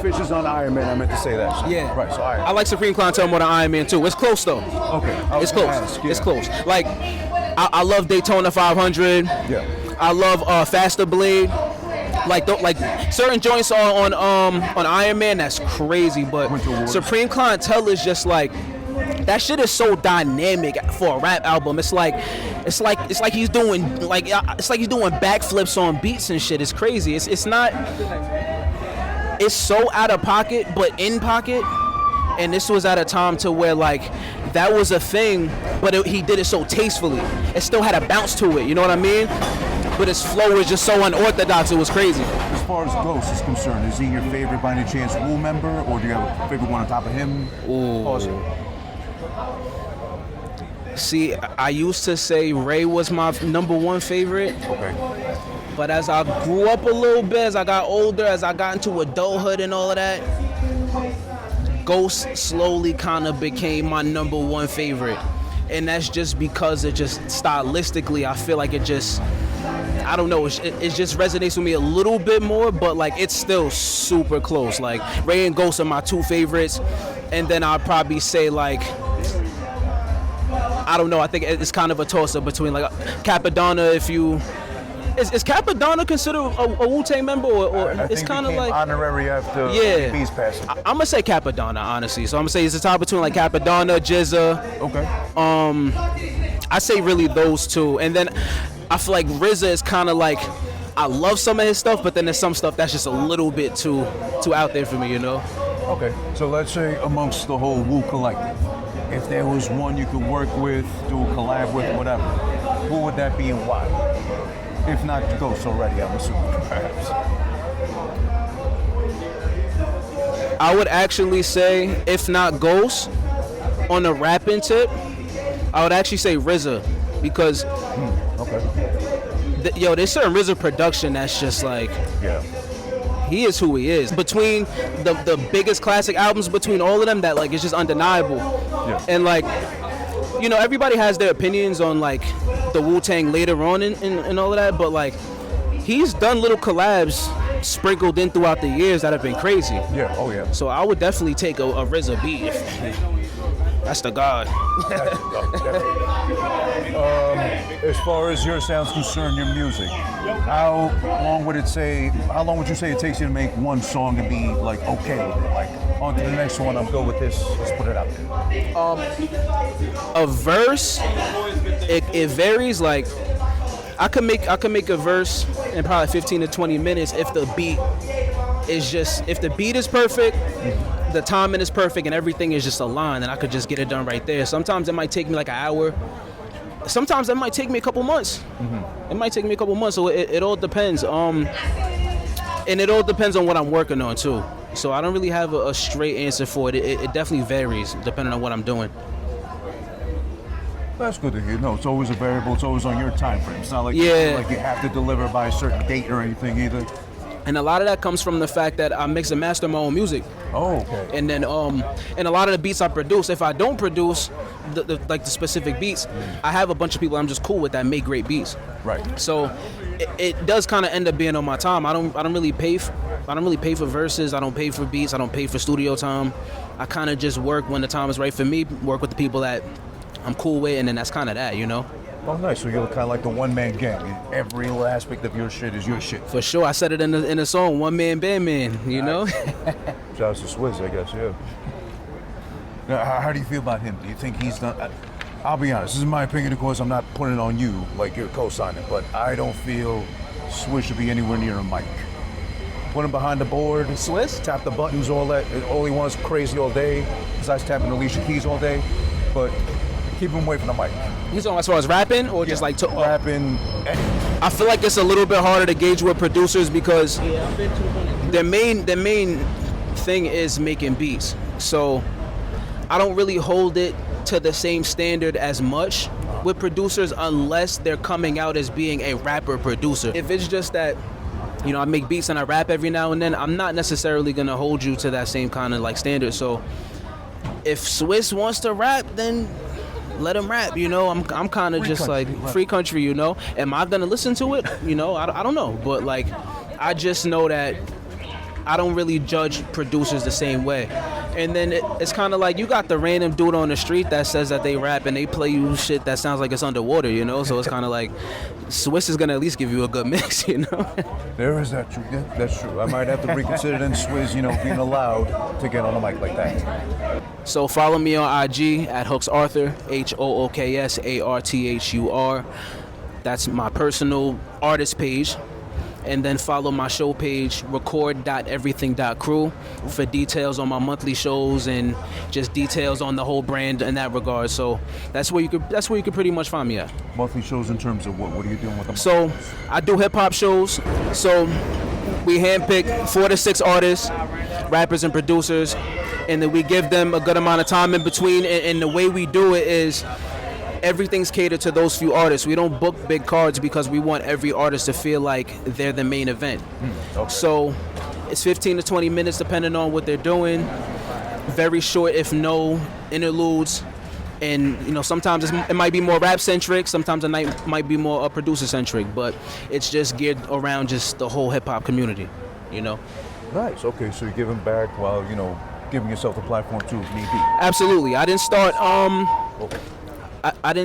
[SPEAKER 2] Fish is on Iron Man. I meant to say that. So.
[SPEAKER 5] Yeah.
[SPEAKER 2] Right, so Iron Man.
[SPEAKER 5] I like Supreme Clientele more than Iron Man too. It's close though.
[SPEAKER 2] Okay.
[SPEAKER 5] It's close.
[SPEAKER 2] Yeah.
[SPEAKER 5] It's close. Like, I love Daytona 500.
[SPEAKER 2] Yeah.
[SPEAKER 5] I love Faster Blade. Like certain joints on Iron Man, that's crazy. But Supreme Clientele is just like, that shit is so dynamic for a rap album. It's like he's doing backflips on beats and shit. It's crazy. It's not. It's so out of pocket, but in pocket. And this was at a time to where like that was a thing, but he did it so tastefully. It still had a bounce to it. You know what I mean? But his flow was just so unorthodox. It was crazy.
[SPEAKER 2] As far as Ghost is concerned, is he your favorite by any chance Wu member, or do you have a favorite one on top of him?
[SPEAKER 5] Ooh.
[SPEAKER 2] Awesome.
[SPEAKER 5] See, I used to say Ray was my number one favorite.
[SPEAKER 2] Okay.
[SPEAKER 5] But as I grew up a little bit, as I got older, as I got into adulthood and all of that, Ghost slowly kind of became my number one favorite. And that's just because it just stylistically, I feel like it just, I don't know, it just resonates with me a little bit more, but like it's still super close. Like Ray and Ghost are my two favorites. And then I'd probably say like, I don't know, I think it's kind of a toss-up between like Capadonna, if you... Is Capadonna considered a Wu-Tang member, or it's kind of like
[SPEAKER 2] honorary after B's passing?
[SPEAKER 5] I'm gonna say Capadonna, honestly. So I'm gonna say it's a tie between like Capadonna, Jizza.
[SPEAKER 2] Okay.
[SPEAKER 5] I say really those two, and then I feel like RZA is kind of like, I love some of his stuff, but then there's some stuff that's just a little bit too out there for me,
[SPEAKER 2] Okay. So let's say amongst the whole Wu collective, if there was one you could work with, do a collab with, whatever, who would that be and why? If not Ghost already, I'm assuming, perhaps.
[SPEAKER 5] I would actually say, if not Ghost, on the rapping tip, I would actually say RZA, because there's certain RZA production that's just like, he is who he is. Between the biggest classic albums, between all of them, that like it's just undeniable.
[SPEAKER 2] Yeah.
[SPEAKER 5] And like, everybody has their opinions on like the Wu-Tang later on and all of that, but like he's done little collabs sprinkled in throughout the years that have been crazy.
[SPEAKER 2] Yeah, oh yeah.
[SPEAKER 5] So I would definitely take a RZA beat. That's the god.
[SPEAKER 2] As far as your sound's concerned, your music, how long would you say it takes you to make one song and be like okay with it? Like on to the next one, I'm good with this, let's put it out there.
[SPEAKER 5] A verse it varies. Like I could make a verse in probably 15 to 20 minutes if the beat is perfect, the timing is perfect, and everything is just aligned, and I could just get it done right there. Sometimes it might take me like an hour. Sometimes it might take me a couple months. It might take me a couple months. So it all depends. And it all depends on what I'm working on too. So I don't really have a straight answer for it. It definitely varies depending on what I'm doing.
[SPEAKER 2] That's good to hear. No, it's always a variable. It's always on your time frame. It's not like,
[SPEAKER 5] Yeah.
[SPEAKER 2] like you have to deliver by a certain date or anything either.
[SPEAKER 5] And a lot of that comes from the fact that I mix and master my own music.
[SPEAKER 2] Oh, okay.
[SPEAKER 5] And then and a lot of the beats I produce, if I don't produce the specific beats, I have a bunch of people I'm just cool with that make great beats.
[SPEAKER 2] Right.
[SPEAKER 5] So it does kind of end up being on my time. I don't really pay for verses. I don't pay for beats. I don't pay for studio time. I kind of just work when the time is right for me. Work with the people that I'm cool with, and then that's kind of that, you know.
[SPEAKER 2] Oh, nice. So you're kind of like the one-man gang. Every little aspect of your shit is your shit.
[SPEAKER 5] For sure. I said it in the song, one man, band man, you know?
[SPEAKER 2] Shout out to Swizz, I guess, yeah. Now, how do you feel about him? Do you think he's done... I'll be honest, this is my opinion, of course. I'm not putting it on you like you're co-signing, but I don't feel Swizz should be anywhere near a mic. Put him behind the board.
[SPEAKER 5] Swizz?
[SPEAKER 2] Tap the buttons, all that. All he wants crazy all day, besides tapping Alicia Keys all day. But keep him away from the mic.
[SPEAKER 5] He's on as far as rapping or just like...
[SPEAKER 2] rapping.
[SPEAKER 5] I feel like it's a little bit harder to gauge with producers because their main thing is making beats. So I don't really hold it to the same standard as much with producers unless they're coming out as being a rapper producer. If it's just that, you know, I make beats and I rap every now and then, I'm not necessarily gonna hold you to that same kind of like standard. So if Swizz wants to rap, then let him rap, you know. I'm kind of just
[SPEAKER 2] country,
[SPEAKER 5] like
[SPEAKER 2] right.
[SPEAKER 5] free country, you know. Am I gonna listen to it? You know, I don't know, but like I just know that I don't really judge producers the same way. And then it's kind of like you got the random dude on the street that says that they rap and they play you shit that sounds like it's underwater, you know. So it's kind of like Swizz is gonna at least give you a good mix, you know.
[SPEAKER 2] There is that true. Yeah, that's true. I might have to reconsider then Swizz, you know, being allowed to get on a mic like that.
[SPEAKER 5] So follow me on IG at HooksArthur, HooksArthur. That's my personal artist page. And then follow my show page, record.everything.crew, for details on my monthly shows and just details on the whole brand in that regard. So that's where you could pretty much find me at.
[SPEAKER 2] Monthly shows in terms of what? What are you doing with them?
[SPEAKER 5] So I do hip hop shows. So we handpick 4 to 6 artists, rappers and producers, and then we give them a good amount of time in between. And the way we do it is everything's catered to those few artists. We don't book big cards because we want every artist to feel like they're the main event.
[SPEAKER 2] Okay.
[SPEAKER 5] So it's 15 to 20 minutes depending on what they're doing. Very short, if no interludes. And you know, sometimes it might be more rap centric, sometimes it might be more producer centric, but it's just geared around just the whole hip hop community, you know.
[SPEAKER 2] Nice. Okay, so you're giving back while, you know, giving yourself a platform too, if need be.
[SPEAKER 5] Absolutely. I didn't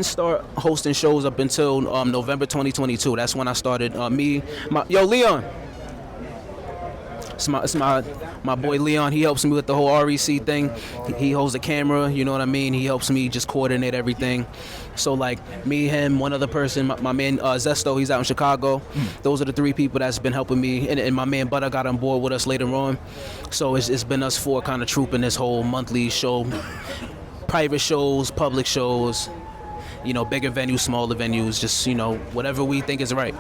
[SPEAKER 5] start hosting shows up until November 2022. That's when I started. Leon. It's my boy Leon. He helps me with the whole REC thing. He holds the camera, you know what I mean? He helps me just coordinate everything. So like me, him, one other person, my man Zesto, he's out in Chicago. Those are the 3 people that's been helping me. And my man Butter got on board with us later on. So it's been us 4 kind of trooping this whole monthly show. Private shows, public shows, you know, bigger venues, smaller venues, just, you know, whatever we think is right.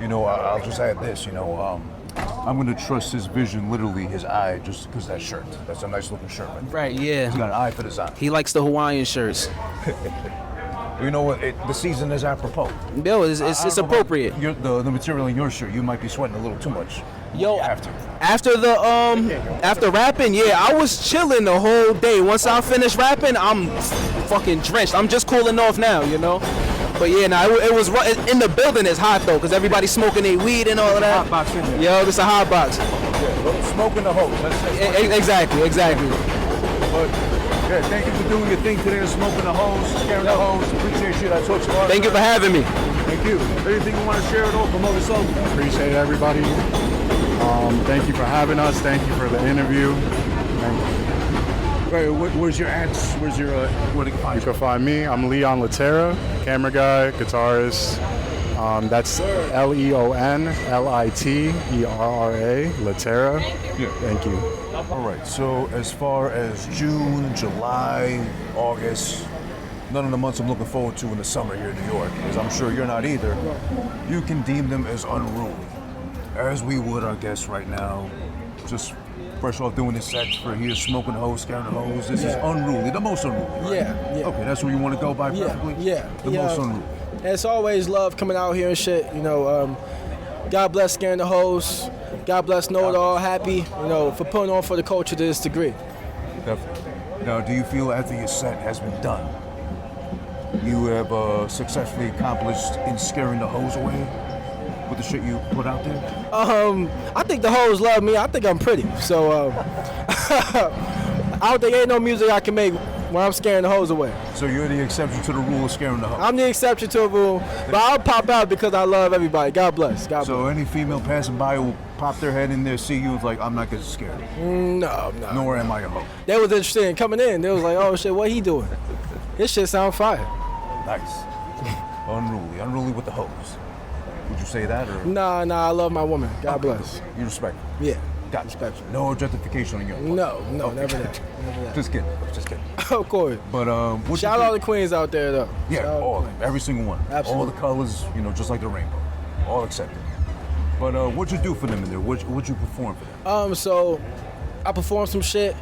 [SPEAKER 2] You know, I'll just add this, you know, I'm going to trust his vision, literally his eye, just because that shirt. That's a nice looking shirt, man.
[SPEAKER 5] Right, yeah.
[SPEAKER 2] He's got an eye for his eye.
[SPEAKER 5] He likes the Hawaiian shirts.
[SPEAKER 2] You know what? The season is apropos.
[SPEAKER 5] Yo, it's appropriate.
[SPEAKER 2] The material in your shirt, you might be sweating a little too much.
[SPEAKER 5] Yo,
[SPEAKER 2] You have to.
[SPEAKER 5] after rapping, yeah, I was chilling the whole day. Once I finished rapping, I'm fucking drenched. I'm just cooling off now, you know. But yeah, it was in the building. It's hot though, cause everybody's smoking their weed and all of that.
[SPEAKER 2] Hot box in there.
[SPEAKER 5] Yo, it's a hot box.
[SPEAKER 2] Yeah, smoking the hose. That's it.
[SPEAKER 5] Exactly.
[SPEAKER 2] But yeah, thank you for doing your thing today, smoking the hose, scaring the hose. Appreciate you. That's what's going.
[SPEAKER 5] Thank you for having me.
[SPEAKER 2] Thank you. Anything you want to share at all? Promote yourself.
[SPEAKER 7] Appreciate everybody. Thank you for having us. Thank you for the interview. Thank you.
[SPEAKER 2] Right, where's your ads? Where's your, where they can find
[SPEAKER 1] You can find me. I'm Leon Latera, camera guy, guitarist. That's LeonLiterra, Latera.
[SPEAKER 2] Yeah.
[SPEAKER 1] Thank you.
[SPEAKER 2] All right, so as far as June, July, August, none of the months I'm looking forward to in the summer here in New York, because I'm sure you're not either, you can deem them as unruly. As we would our guests right now, just fresh off doing this set for here, smoking the hose, scaring the hose. This is unruly, the most unruly, right?
[SPEAKER 7] Yeah.
[SPEAKER 2] Okay, that's what you want to go by perfectly? The most unruly.
[SPEAKER 7] And it's always love coming out here and shit. God bless Scaring the Hoes. God bless KnowItAll. Happy, for putting on for the culture to this degree.
[SPEAKER 2] Definitely. Now, do you feel after your set has been done, you have successfully accomplished in scaring the hoes away with the shit you put out there?
[SPEAKER 7] I think the hoes love me. I think I'm pretty. So I don't think ain't no music I can make when I'm scaring the hoes away.
[SPEAKER 2] So you're the exception to the rule of scaring the hoes?
[SPEAKER 7] I'm the exception to a rule, but I'll pop out because I love everybody. God bless. God
[SPEAKER 2] So
[SPEAKER 7] bless.
[SPEAKER 2] any female passing by will pop their head in there, see you, and like, I'm not getting scared.
[SPEAKER 7] No.
[SPEAKER 2] Nor am I a hoe.
[SPEAKER 7] They was interested in coming in. They was like, oh shit, what he doing? This shit sound fire.
[SPEAKER 2] Nice. Unruly with the hoes. Would you say that, or?
[SPEAKER 7] Nah, I love my woman. God bless.
[SPEAKER 2] You respect her?
[SPEAKER 7] Yeah.
[SPEAKER 2] Gotcha.
[SPEAKER 7] Respect her.
[SPEAKER 2] No objectification on your part?
[SPEAKER 7] No,
[SPEAKER 2] Okay.
[SPEAKER 7] never that.
[SPEAKER 2] Just kidding.
[SPEAKER 7] Of course.
[SPEAKER 2] But what
[SPEAKER 7] Shout out all the queens out there though.
[SPEAKER 2] Yeah,
[SPEAKER 7] Shout out
[SPEAKER 2] all
[SPEAKER 7] the
[SPEAKER 2] of them, every single one.
[SPEAKER 7] Absolutely.
[SPEAKER 2] All the colors, just like the rainbow. All accepted. But what'd you do for them in there? What'd you perform for them?
[SPEAKER 7] So I performed some shit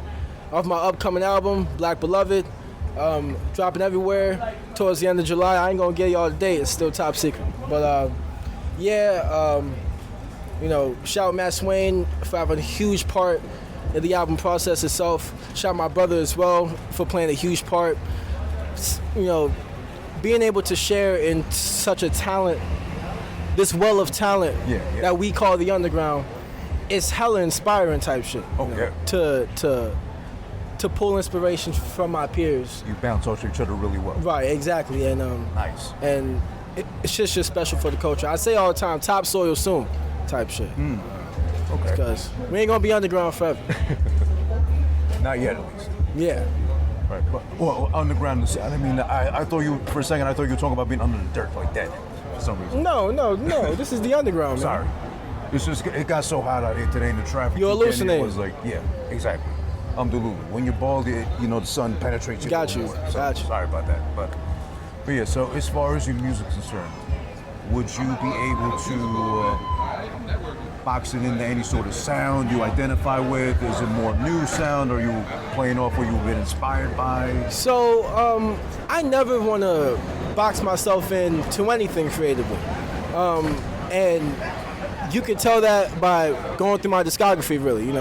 [SPEAKER 7] off my upcoming album, Black Beloved. Dropping everywhere towards the end of July. I ain't gonna get y'all the date, it's still top secret. But shout out Matt Swain for having a huge part in the album process itself. Shout out my brother as well for playing a huge part. Being able to share in such a talent, this well of talent that we call the underground, it's hella inspiring type shit. To pull inspiration from my peers.
[SPEAKER 2] You bounce off each other really well.
[SPEAKER 7] Right, exactly. And
[SPEAKER 2] nice.
[SPEAKER 7] And it's just special for the culture. I say all the time, topsoil soon type shit.
[SPEAKER 2] Okay.
[SPEAKER 7] Because we ain't gonna be underground forever.
[SPEAKER 2] Not yet, at least.
[SPEAKER 7] Yeah.
[SPEAKER 2] Right. But, well, underground, I mean, I thought you, for a second, I thought you were talking about being under the dirt like that for some reason.
[SPEAKER 7] No. This is the underground, man.
[SPEAKER 2] Sorry. It's just, it got so hot out here today in the traffic.
[SPEAKER 7] You're hallucinating.
[SPEAKER 2] It was like, yeah, exactly. I'm deluded. When you're bald, the sun penetrates you.
[SPEAKER 7] Got you.
[SPEAKER 2] So,
[SPEAKER 7] Got you.
[SPEAKER 2] Sorry about that. But yeah, so as far as your music's concerned, would you be able to box it into any sort of sound you identify with? Is it more new sound? Or are you playing off what you've been inspired by?
[SPEAKER 7] So, I never want to box myself into anything creatively. And you can tell that by going through my discography, really,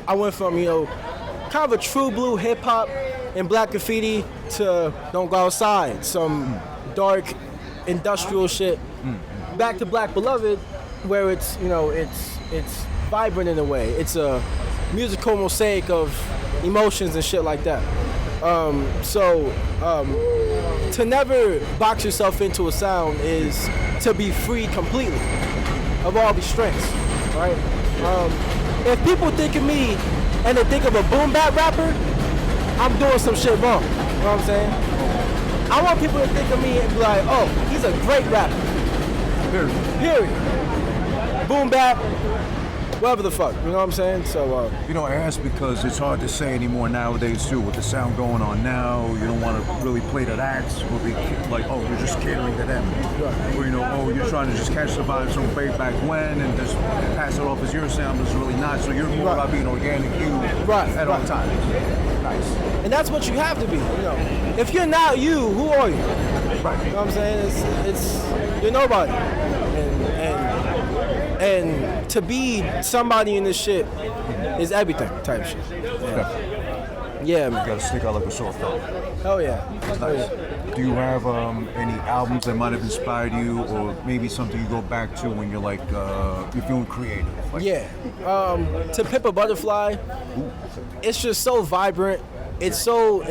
[SPEAKER 7] I went from, kind of a true blue hip hop and black graffiti to Don't Go Outside, some dark industrial shit, back to Black Beloved, where it's vibrant in a way. It's a musical mosaic of emotions and shit like that. To never box yourself into a sound is to be free completely of all restraints, right? If people think of me and they think of a boom bap rapper, I'm doing some shit wrong. You know what I'm saying? I want people to think of me and be like, oh, he's a great rapper. Period. Boom bap, whatever the fuck. You know what I'm saying? So,
[SPEAKER 2] I ask because it's hard to say anymore nowadays too. With the sound going on now, you don't want to really play that act. Will be like, oh, you're just catering to them, or oh, you're trying to just catch the vibes from way back when and just pass it off as your sound. It's really not. So you're more about being organic, you at all times. Nice.
[SPEAKER 7] And that's what you have to be. If you're not you, who are you?
[SPEAKER 2] Right.
[SPEAKER 7] You know what I'm saying? It's you're nobody. And to be somebody in this shit is everything type shit. Yeah, man.
[SPEAKER 2] You gotta stick out like a sore thumb.
[SPEAKER 7] Hell yeah.
[SPEAKER 2] Nice. Do you have any albums that might have inspired you, or maybe something you go back to when you're like you're feeling creative? Like,
[SPEAKER 7] To Pimp a Butterfly, it's just so vibrant. It's so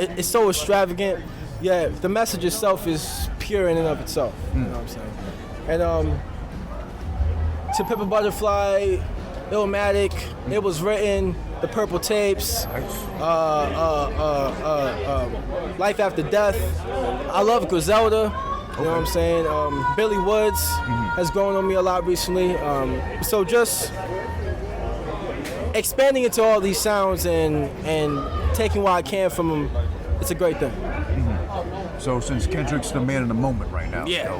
[SPEAKER 7] extravagant. Yeah, the message itself is pure in and of itself. You know what I'm saying? And To Pimp a Butterfly, Illmatic, it was written the Purple Tapes, Life After Death. I love Griselda. You know what I'm saying? Billy Woods has grown on me a lot recently. So just expanding into all these sounds and taking what I can from them, it's a great thing.
[SPEAKER 2] So since Kendrick's the man in the moment right now,
[SPEAKER 7] Yeah.
[SPEAKER 2] so,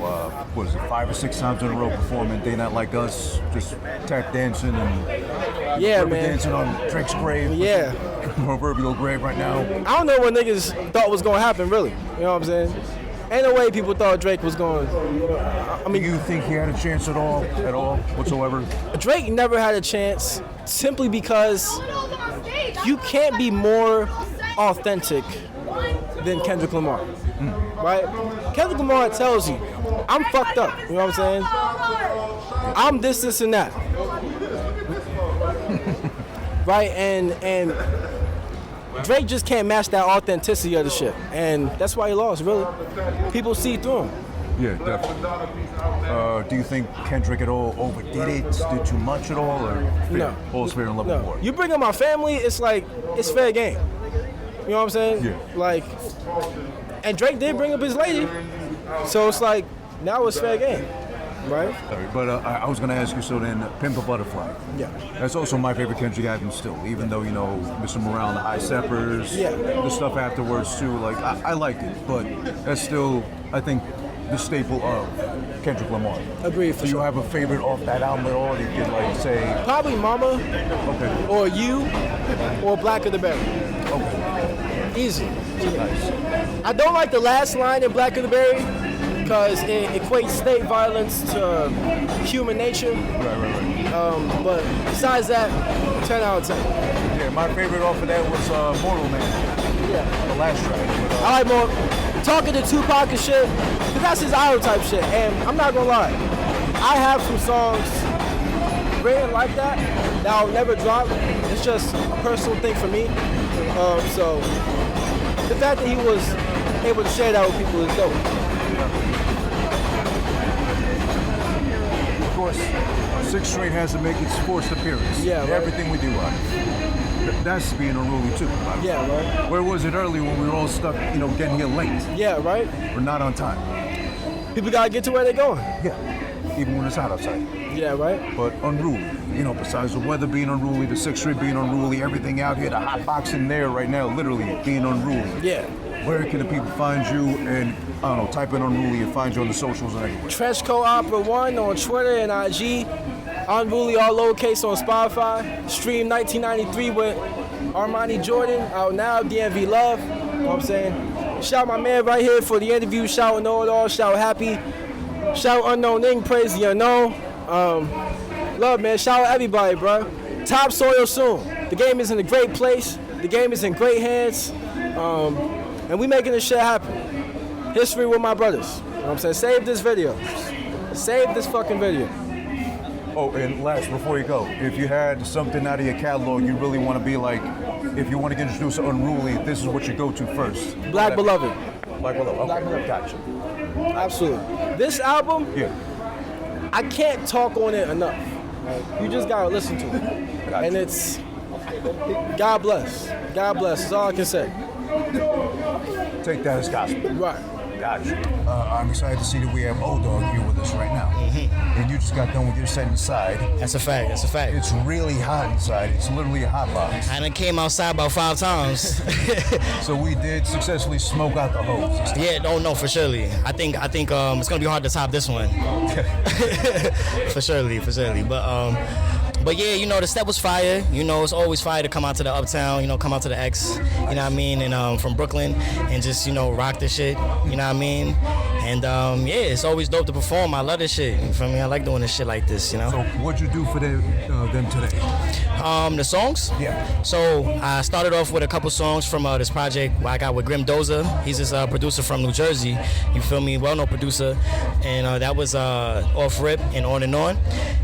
[SPEAKER 2] what is it, 5 or 6 times in a row performing They Not Like Us, just tap dancing and
[SPEAKER 7] Yeah,
[SPEAKER 2] river
[SPEAKER 7] man.
[SPEAKER 2] dancing on Drake's grave,
[SPEAKER 7] Yeah.
[SPEAKER 2] proverbial grave right now.
[SPEAKER 7] I don't know what niggas thought was gonna happen, really. You know what I'm saying? Ain't no way people thought Drake was going. I mean,
[SPEAKER 2] Do you think he had a chance at all, whatsoever?
[SPEAKER 7] Drake never had a chance simply because you can't be more authentic than Kendrick Lamar, right? Kendrick Lamar tells you, I'm fucked up, you know what I'm saying? I'm this, and that. Right, and Drake just can't match that authenticity of the shit, and that's why he lost, really. People see through him.
[SPEAKER 2] Yeah, definitely. Do you think Kendrick at all overdid it, did too much at all, or fair?
[SPEAKER 7] No.
[SPEAKER 2] All's fair in love and war?
[SPEAKER 7] You bring up my family, it's like, it's fair game. You know what I'm saying?
[SPEAKER 2] Yeah.
[SPEAKER 7] Like, and Drake did bring up his lady, so it's like, now it's fair game, right?
[SPEAKER 2] All right, but I was going to ask you, so then, Pimp a Butterfly.
[SPEAKER 7] Yeah.
[SPEAKER 2] That's also my favorite Kendrick album still, even though, you know, Mr. Morale and the High Steppers,
[SPEAKER 7] Yeah.
[SPEAKER 2] the stuff afterwards too, like, I like it, but that's still, I think, the staple of Kendrick Lamar.
[SPEAKER 7] Agreed, for
[SPEAKER 2] Do you
[SPEAKER 7] sure.
[SPEAKER 2] have a favorite off that album at all that you can, like, say,
[SPEAKER 7] Probably Mama,
[SPEAKER 2] okay,
[SPEAKER 7] or You, or Black of the Berry.
[SPEAKER 2] okay,
[SPEAKER 7] Easy.
[SPEAKER 2] nice.
[SPEAKER 7] I don't like the last line in Black of the Berry, because it equates state violence to human nature.
[SPEAKER 2] Right.
[SPEAKER 7] But besides that, 10 out of 10.
[SPEAKER 2] Yeah, my favorite off of that was Mortal Man,
[SPEAKER 7] Yeah.
[SPEAKER 2] the last track. But,
[SPEAKER 7] I like more talking to Tupac and shit, because that's his idol type shit. And I'm not gonna lie, I have some songs written like that I'll never drop. It's just a personal thing for me. So the fact that he was able to share that with people is dope.
[SPEAKER 2] Of course, 6 Straight has to make its forced appearance.
[SPEAKER 7] Yeah, right.
[SPEAKER 2] Everything we do on it. That's being unruly too.
[SPEAKER 7] Yeah, right.
[SPEAKER 2] Where was it early when we were all stuck, you know, getting here late?
[SPEAKER 7] Yeah, right.
[SPEAKER 2] Or not on time?
[SPEAKER 7] People gotta get to where they're going.
[SPEAKER 2] Yeah. Even when it's hot outside.
[SPEAKER 7] Yeah, right.
[SPEAKER 2] But unruly, you know, besides the weather being unruly, the 6th Street being unruly, everything out here, the hot box in there right now, literally being unruly.
[SPEAKER 7] Yeah.
[SPEAKER 2] Where can the people find you and, I don't know, type in unruly and find you on the socials and everywhere?
[SPEAKER 7] Trenchcoat Opera 1 on Twitter and IG. Unruly all lowercase on Spotify. Stream 1993 with Armani Jordan out now. DMV Love. You know what I'm saying? Shout my man right here for the interview. Shout KnowItAll. Shout Happy. Shout Unknown Ing. Praise the Unknown. Love, man. Shout out everybody, bro. Top soil soon. The game is in a great place. The game is in great hands. And we making this shit happen. History with my brothers. You know what I'm saying? Save this video. Save this fucking video.
[SPEAKER 2] Oh, and last, before you go, if you had something out of your catalog you really want to be like, if you want to get introduced to Unruly, this is what you go to first.
[SPEAKER 7] Black Beloved.
[SPEAKER 2] Black Beloved, okay,
[SPEAKER 7] Black Beloved.
[SPEAKER 2] gotcha.
[SPEAKER 7] Absolutely. This album,
[SPEAKER 2] Yeah,
[SPEAKER 7] I can't talk on it enough. Like, you just gotta listen to it.
[SPEAKER 2] Gotcha.
[SPEAKER 7] And it's, God bless. God bless, that's all I can say.
[SPEAKER 2] take that as gospel.
[SPEAKER 7] Right.
[SPEAKER 2] Gotcha. I'm excited to see that we have Dawg here with us right now. And you just got done with your set inside.
[SPEAKER 8] That's a fact. That's a fact.
[SPEAKER 2] It's really hot inside. It's literally a hot box.
[SPEAKER 8] I done came outside about 5 times.
[SPEAKER 2] So we did successfully smoke out the hose.
[SPEAKER 8] Yeah, no, for surely. I think it's gonna be hard to top this one. for surely. But yeah, you know, the step was fire. You know, it's always fire to come out to the Uptown, you know, come out to the X, you know what I mean, and from Brooklyn, and just, you know, rock this shit, you know what I mean? And yeah, it's always dope to perform. I love this shit. You feel me? I like doing this shit like this, you know?
[SPEAKER 2] So what'd you do for them today?
[SPEAKER 8] The songs?
[SPEAKER 2] Yeah.
[SPEAKER 8] So I started off with a couple songs from this project I got with Grim Doza. He's this producer from New Jersey. You feel me? Well-known producer. And that was Off Rip and On and On.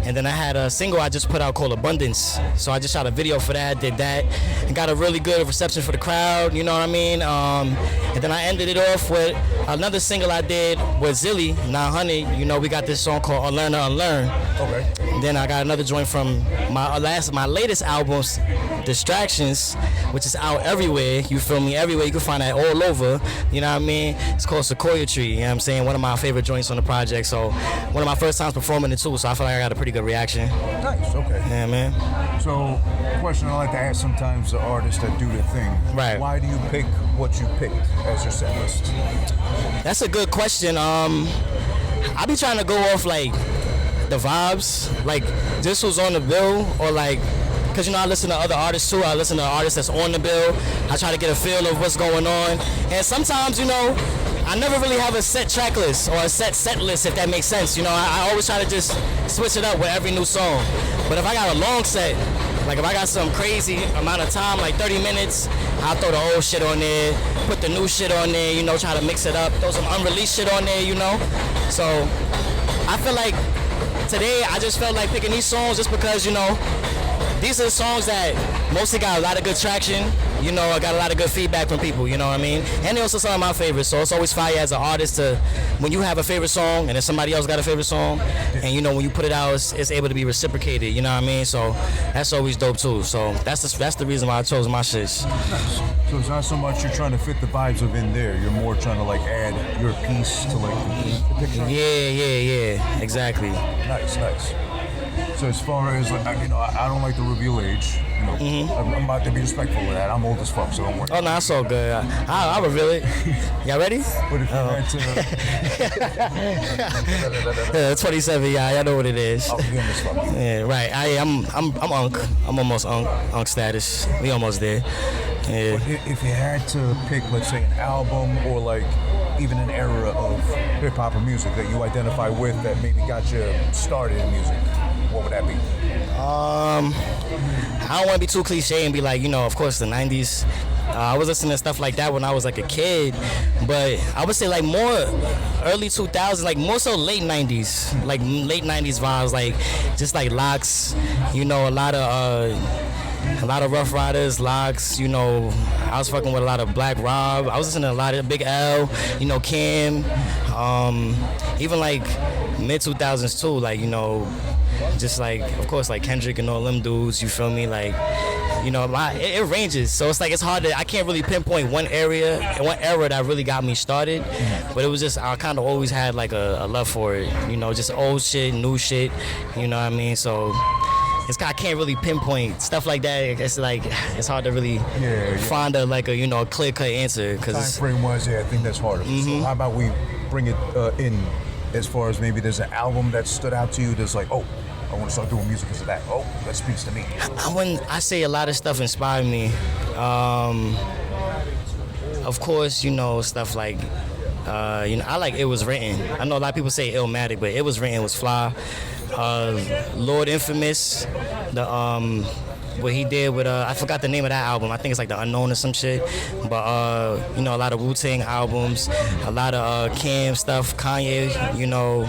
[SPEAKER 8] And then I had a single I just put out called Abundance. So I just shot a video for that, did that, and got a really good reception for the crowd, you know what I mean? And then I ended it off with another single I did did with Zilly 900. You know, we got this song called Unlearn to Unlearn.
[SPEAKER 2] Okay.
[SPEAKER 8] Then I got another joint from my latest albums, Distractions, which is out everywhere. You feel me? Everywhere. You can find that all over. You know what I mean? It's called Sequoia Tree. You know what I'm saying? One of my favorite joints on the project. So one of my first times performing it too. So I feel like I got a pretty good reaction.
[SPEAKER 2] Nice. Okay.
[SPEAKER 8] Yeah, man.
[SPEAKER 2] So, question I like to ask sometimes the artists that do their thing.
[SPEAKER 8] Right.
[SPEAKER 2] Why do you pick what you picked as your set list?
[SPEAKER 8] That's a good question. I be trying to go off like the vibes, like this was on the bill, or like, cause you know I listen to other artists too. I listen to artists that's on the bill. I try to get a feel of what's going on, and sometimes you know I never really have a set track list or a set list, if that makes sense. You know, I always try to just switch it up with every new song. But if I got a long set, like if I got some crazy amount of time, like 30 minutes, I'll throw the old shit on there, put the new shit on there, you know, try to mix it up, throw some unreleased shit on there, you know. So I feel like today I just felt like picking these songs just because, you know, these are the songs that mostly got a lot of good traction. You know, I got a lot of good feedback from people, you know what I mean? And they're also some of my favorites, so it's always fire as an artist to, when you have a favorite song and then somebody else got a favorite song, and you know, when you put it out, it's able to be reciprocated, you know what I mean? So that's always dope too. So that's the reason why I chose my shits.
[SPEAKER 2] Nice. So it's not so much you're trying to fit the vibes of in there, you're more trying to like add your piece to like the picture.
[SPEAKER 8] Yeah, exactly.
[SPEAKER 2] Nice. So as far as like, you know, I don't like to reveal age. You know, I'm about to be respectful of that. I'm old as fuck, so don't worry.
[SPEAKER 8] Oh no, that's all good. I'll reveal it. Y'all ready?
[SPEAKER 2] But if you had to,
[SPEAKER 8] 27. Yeah, y'all know what it is.
[SPEAKER 2] I'll begin this fuck.
[SPEAKER 8] Yeah, right. I'm Unk. I'm almost Unk status. We almost there. Yeah.
[SPEAKER 2] But if you had to pick, let's say, an album or like even an era of hip hop or music that you identify with that maybe got you started in music, what would that be?
[SPEAKER 8] I don't want to be too cliche and be like, you know, of course the 90s. I was listening to stuff like that when I was like a kid, but I would say like more early 2000s, like more so late 90s, like late 90s vibes, like just like Locks, you know, a lot of Rough Riders, Locks, you know, I was fucking with a lot of Black Rob. I was listening to a lot of Big L, you know, Cam, even like mid 2000s too, like, you know, just like, of course, like Kendrick and all them dudes, you feel me? Like, you know, it ranges. So it's like, it's hard to, I can't really pinpoint one era that really got me started. But it was just, I kind of always had like a love for it, you know, just old shit, new shit, you know what I mean? So I can't really pinpoint stuff like that. It's like, it's hard to really find a you know, a clear-cut answer.
[SPEAKER 2] Time frame wise, I think that's harder. So how about we bring it in as far as maybe there's an album that stood out to you that's like, oh, I want to start doing music because of that. Oh, that speaks to me.
[SPEAKER 8] I say a lot of stuff inspired me. Of course, you know, stuff like, you know, I like It Was Written. I know a lot of people say Illmatic, but It Was Written was fly. Lord Infamous, what he did with I forgot the name of that album. I think it's like The Unknown or some shit. But you know, a lot of Wu-Tang albums, a lot of Cam stuff, Kanye, you know,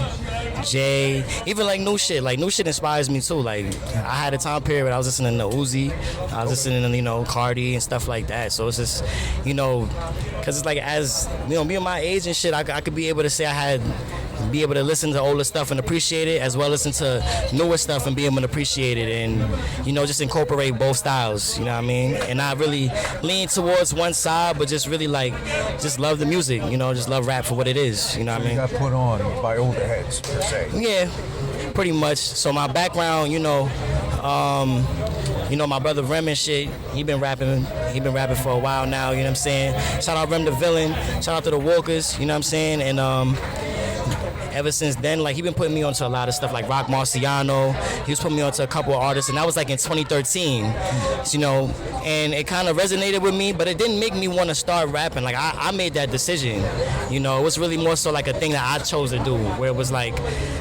[SPEAKER 8] Jay, even like new shit. Like new shit inspires me too. Like I had a time period where I was listening to Uzi, I was listening to, you know, Cardi and stuff like that. So it's just, you know, cause it's like, as you know, being my age and shit, I could be able to say be able to listen to older stuff and appreciate it, as well as listen to newer stuff and be able to appreciate it, and, you know, just incorporate both styles, you know what I mean? And not really lean towards one side, but just really like, just love the music, you know, just love rap for what it is, you know what I mean?
[SPEAKER 2] You got put on by older heads, per se.
[SPEAKER 8] Yeah, pretty much. So my background, you know, my brother Rem and shit, he been rapping for a while now, you know what I'm saying? Shout out Rem the Villain, shout out to the Walkers, you know what I'm saying? And ever since then, like, he been putting me onto a lot of stuff like Rock Marciano. He was putting me onto a couple of artists, and that was like in 2013, you know, and it kind of resonated with me, but it didn't make me want to start rapping. Like, I made that decision, you know. It was really more so like a thing that I chose to do, where it was like,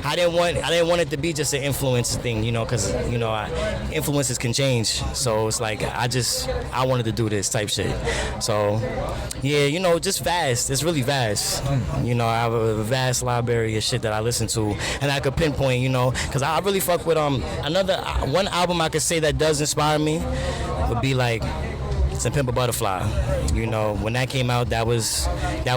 [SPEAKER 8] I didn't want it to be just an influence thing, you know, because, you know, influences can change. So it's like, I wanted to do this type shit. So, yeah, you know, just vast. It's really vast. You know, I have a vast library of shit that I listen to, and I could pinpoint, you know, because I really fuck with one album I could say that does inspire me would be like To Pimp a Butterfly. You know, when that came out, that was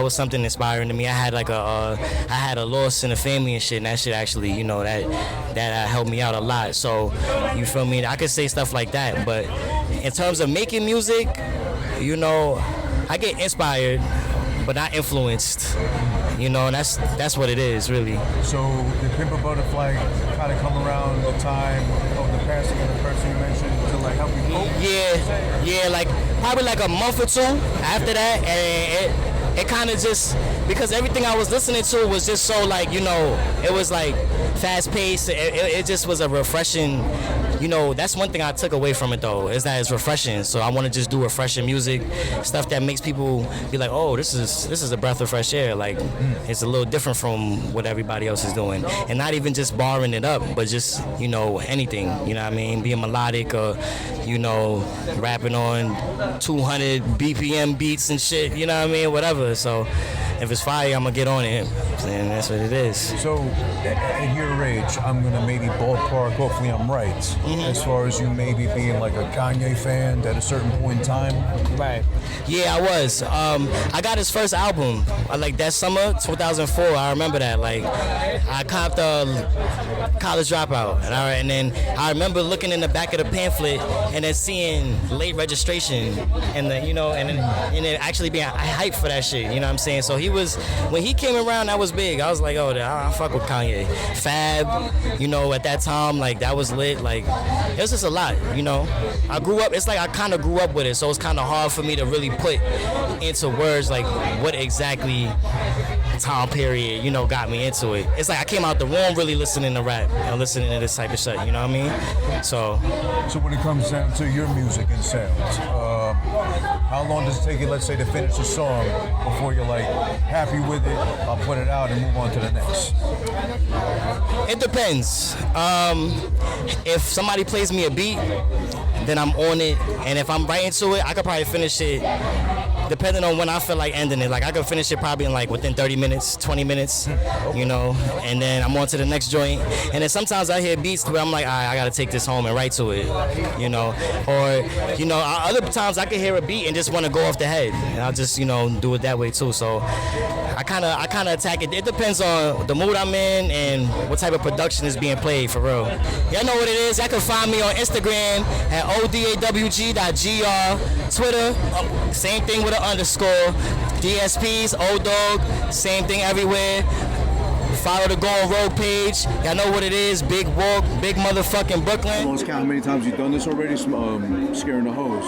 [SPEAKER 8] something inspiring to me. I had like I had a loss in the family and shit, and that shit actually, you know, that helped me out a lot. So, you feel me? I could say stuff like that, but in terms of making music, you know, I get inspired, but not influenced. You know, and that's what it is, really.
[SPEAKER 2] So did Pimp a Butterfly kind of come around the time of the passing of the person you mentioned to like help you cope?
[SPEAKER 8] Yeah, like probably like a month or two after that, and it kind of just, because everything I was listening to was just so like, you know, it was like fast paced. It just was a refreshing. You know, that's one thing I took away from it though, is that it's refreshing. So I want to just do refreshing music, stuff that makes people be like, oh, this is a breath of fresh air. Like, it's a little different from what everybody else is doing. And not even just barring it up, but just, you know, anything, you know what I mean? Being melodic or, you know, rapping on 200 BPM beats and shit, you know what I mean? Whatever. So if it's fire, I'm gonna get on it. And that's what it is.
[SPEAKER 2] So, at your age, I'm gonna maybe ballpark, hopefully I'm right, as far as you maybe being like a Kanye fan at a certain point in time.
[SPEAKER 5] Right.
[SPEAKER 8] Yeah, I was. I got his first album, like that summer, 2004. I remember that. Like, I copped College Dropout, and then I remember looking in the back of the pamphlet and then seeing late registration, and the, you know, and it actually being hyped for that shit. You know what I'm saying? So when he came around, that was big. I was like, oh, I fuck with Kanye. Fab, you know, at that time, like that was lit. Like, it was just a lot, you know. I grew up. It's like I kind of grew up with it, so it's kind of hard for me to really put into words like what exactly time period, you know, got me into it. It's like I came out the womb really listening to rap and listening to this type of shit, you know what I mean? So
[SPEAKER 2] when it comes down to your music and sounds, how long does it take you, let's say, to finish a song before you're like happy with it, I'll put it out and move on to the next?
[SPEAKER 8] It depends. If somebody plays me a beat, then I'm on it, and if I'm right into it, I could probably finish it depending on when I feel like ending it. Like, I could finish it probably in like within 30 minutes, 20 minutes, you know, and then I'm on to the next joint. And then sometimes I hear beats where I'm like, all right, I gotta take this home and write to it, you know. Or, you know, other times I can hear a beat and just want to go off the head, and I'll just, you know, do it that way too. So I kind of attack it. It depends on the mood I'm in and what type of production is being played, for real. Y'all know what it is. Y'all can find me on Instagram at odawg.gr, Twitter, same thing with an underscore, DSPs, Dawg, same thing everywhere. Follow the Going Rogue page. Y'all know what it is. Big walk, big motherfucking Brooklyn.
[SPEAKER 2] Lost count how many times you've done this already, scaring the hoes.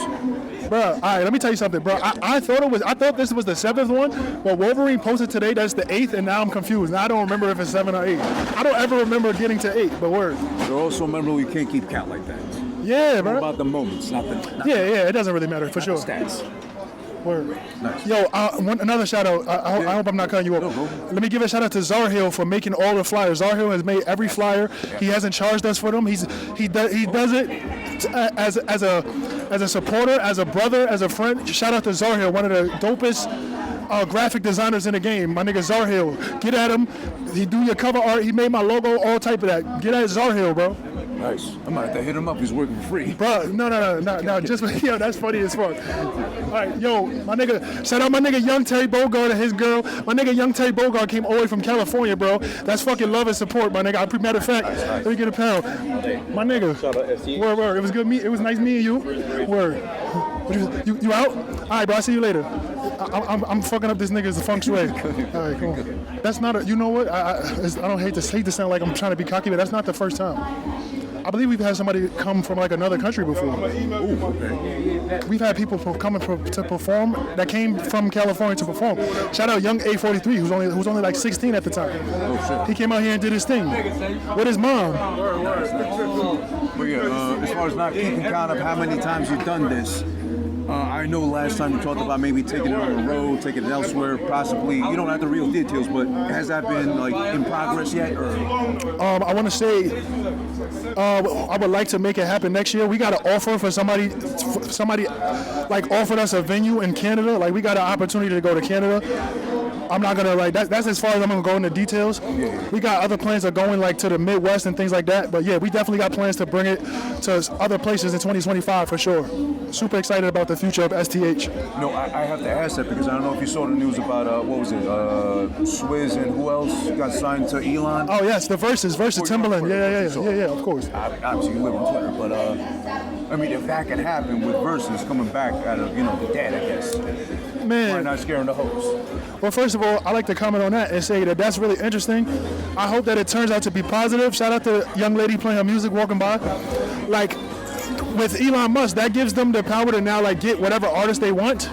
[SPEAKER 9] Bro, all right, let me tell you something, bro. I thought this was the 7th one, but Wolverine posted today that's the 8th, and now I'm confused. Now I don't remember if it's 7 or 8. I don't ever remember getting to 8, but word.
[SPEAKER 2] They're also memorable. You can't keep count like that.
[SPEAKER 9] Yeah, bro.
[SPEAKER 2] What about the moments, not the.
[SPEAKER 9] Yeah, it doesn't really matter for sure.
[SPEAKER 2] Stats.
[SPEAKER 9] Word.
[SPEAKER 2] Nice.
[SPEAKER 9] Yo, another shout out. I hope I'm not cutting you off.
[SPEAKER 2] No.
[SPEAKER 9] Let me give a shout out to Zarhill for making all the flyers. Zarhill has made every flyer. He hasn't charged us for them. He does it as a supporter, as a brother, as a friend. Shout out to Zarhill, one of the dopest graphic designers in the game. My nigga Zarhill. Get at him. He do your cover art. He made my logo, all type of that. Get at Zarhill, bro.
[SPEAKER 2] Nice. I might have to hit him up. He's working for free.
[SPEAKER 9] Bro, no. Just, yo, that's funny as fuck. All right, yo, my nigga, shout out my nigga Young Terry Bogard and his girl. My nigga Young Terry Bogard came all the way from California, bro. That's fucking love and support, my nigga. Matter of fact, let me get a pound. My nigga. Shout out ST. Word. It was good. It was nice meeting you. Word. You out? All right, bro. I'll see you later. I'm fucking up this nigga's feng shui. All right, cool. That's not a. You know what? I don't hate to sound like I'm trying to be cocky, but that's not the first time. I believe we've had somebody come from like another country before. Ooh, okay. We've had people coming to perform that came from California to perform. Shout out Young A43, who's only like 16 at the time.
[SPEAKER 2] Oh shit.
[SPEAKER 9] He came out here and did his thing with his mom.
[SPEAKER 2] But yeah, as far as not keeping count of how many times you've done this, I know last time you talked about maybe taking it on the road, taking it elsewhere, possibly. You don't have the real details, but has that been like in progress yet? Or?
[SPEAKER 9] I want to say I would like to make it happen next year. We got an offer for somebody like offered us a venue in Canada. Like we got an opportunity to go to Canada. I'm not gonna like that's as far as I'm gonna go into details. We got other plans of going like to the Midwest and things like that. But yeah, we definitely got plans to bring it to other places in 2025 for sure. Super excited about the future of STH.
[SPEAKER 2] No, I have to ask that because I don't know if you saw the news about what was it, Swizz and who else got signed to Elon.
[SPEAKER 9] Oh yes, the versus Timberland. Yeah, of course.
[SPEAKER 2] Obviously, you live on Twitter, but I mean, if that can happen with versus coming back out of the dead, I guess.
[SPEAKER 9] Man,
[SPEAKER 2] why not scaring the host?
[SPEAKER 9] Well, first of all, I like to comment on that and say that that's really interesting. I hope that it turns out to be positive. Shout out to the young lady playing her music walking by. Like, with Elon Musk, that gives them the power to now like get whatever artist they want.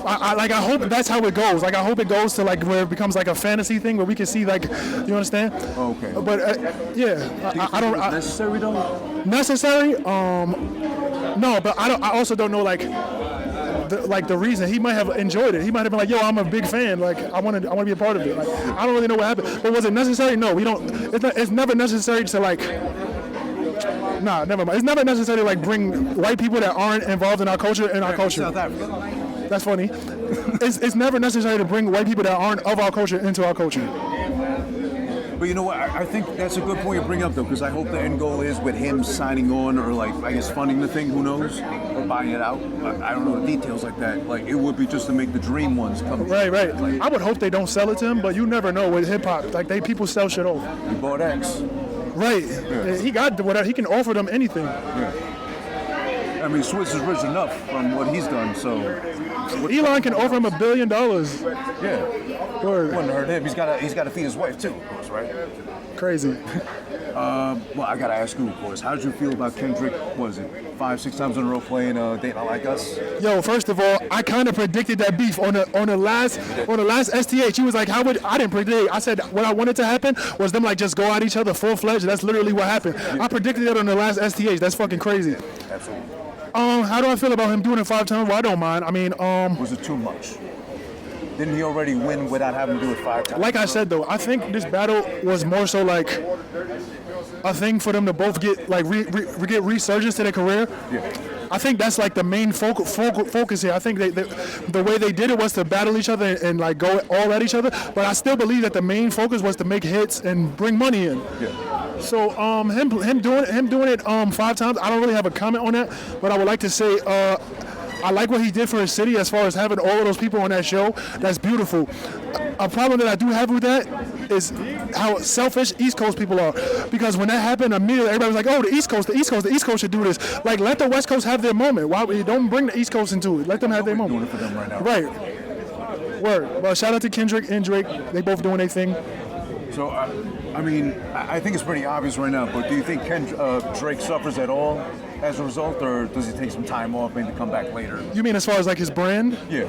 [SPEAKER 9] I hope that's how it goes. Like, I hope it goes to like where it becomes like a fantasy thing where we can see like, you understand?
[SPEAKER 2] Okay.
[SPEAKER 9] But I don't.
[SPEAKER 2] Necessary though?
[SPEAKER 9] Necessary? No, but I also don't know like the reason. He might have enjoyed it. He might have been like, yo, I'm a big fan. Like, I want to be a part of it. Like, I don't really know what happened. But was it necessary? No, we don't. It's never necessary to like. Nah, never mind. It's never necessary to like bring white people that aren't involved in our culture
[SPEAKER 2] South Africa.
[SPEAKER 9] That's funny. It's never necessary to bring white people that aren't of our culture into our culture.
[SPEAKER 2] But you know what? I think that's a good point you bring up, though, because I hope the end goal is with him signing on or, like, I guess funding the thing, who knows? Or buying it out. I don't know the details like that. Like, it would be just to make the dream ones come.
[SPEAKER 9] Right. Like, I would hope they don't sell it to him, but you never know with hip-hop. Like, people sell shit off.
[SPEAKER 2] He bought X.
[SPEAKER 9] Right. Yeah. He got whatever. He can offer them anything.
[SPEAKER 2] Yeah. I mean, Swizz is rich enough from what he's done, so...
[SPEAKER 9] Elon can offer him $1 billion.
[SPEAKER 2] Yeah.
[SPEAKER 9] Word.
[SPEAKER 2] Wouldn't hurt him. He's got to feed his wife, too, of course, right?
[SPEAKER 9] Crazy.
[SPEAKER 2] Well, I got to ask you, of course, how did you feel about Kendrick, what is it, 5-6 times in a row playing They Not Like Us?
[SPEAKER 9] Yo, first of all, I kind of predicted that beef on the last STH. He was like, I didn't predict it. I said what I wanted to happen was them like just go at each other full-fledged. That's literally what happened. I predicted it on the last STH. That's fucking crazy.
[SPEAKER 2] Absolutely.
[SPEAKER 9] How do I feel about him doing it 5 times? Well, I don't mind. I mean,
[SPEAKER 2] was it too much? Didn't he already win without having to do it 5 times?
[SPEAKER 9] Like I said, though, I think this battle was more so like a thing for them to both get like get resurgence to their career.
[SPEAKER 2] Yeah.
[SPEAKER 9] I think that's like the main focus here. I think the way they did it was to battle each other and like go all at each other. But I still believe that the main focus was to make hits and bring money in.
[SPEAKER 2] Yeah.
[SPEAKER 9] So him doing it 5 times, I don't really have a comment on that. But I would like to say I like what he did for his city as far as having all of those people on that show. That's beautiful. A problem that I do have with that is how selfish East Coast people are. Because when that happened, immediately everybody was like, oh, the East Coast should do this. Like, let the West Coast have their moment. Why don't bring the East Coast into it? Let them have their moment.
[SPEAKER 2] Doing it for them right now.
[SPEAKER 9] Right. Word. Well, shout out to Kendrick and Drake. They both doing their thing.
[SPEAKER 2] So, I mean, I think it's pretty obvious right now, but do you think Drake suffers at all as a result, or does he take some time off, maybe come back later?
[SPEAKER 9] You mean as far as like his brand?
[SPEAKER 2] Yeah.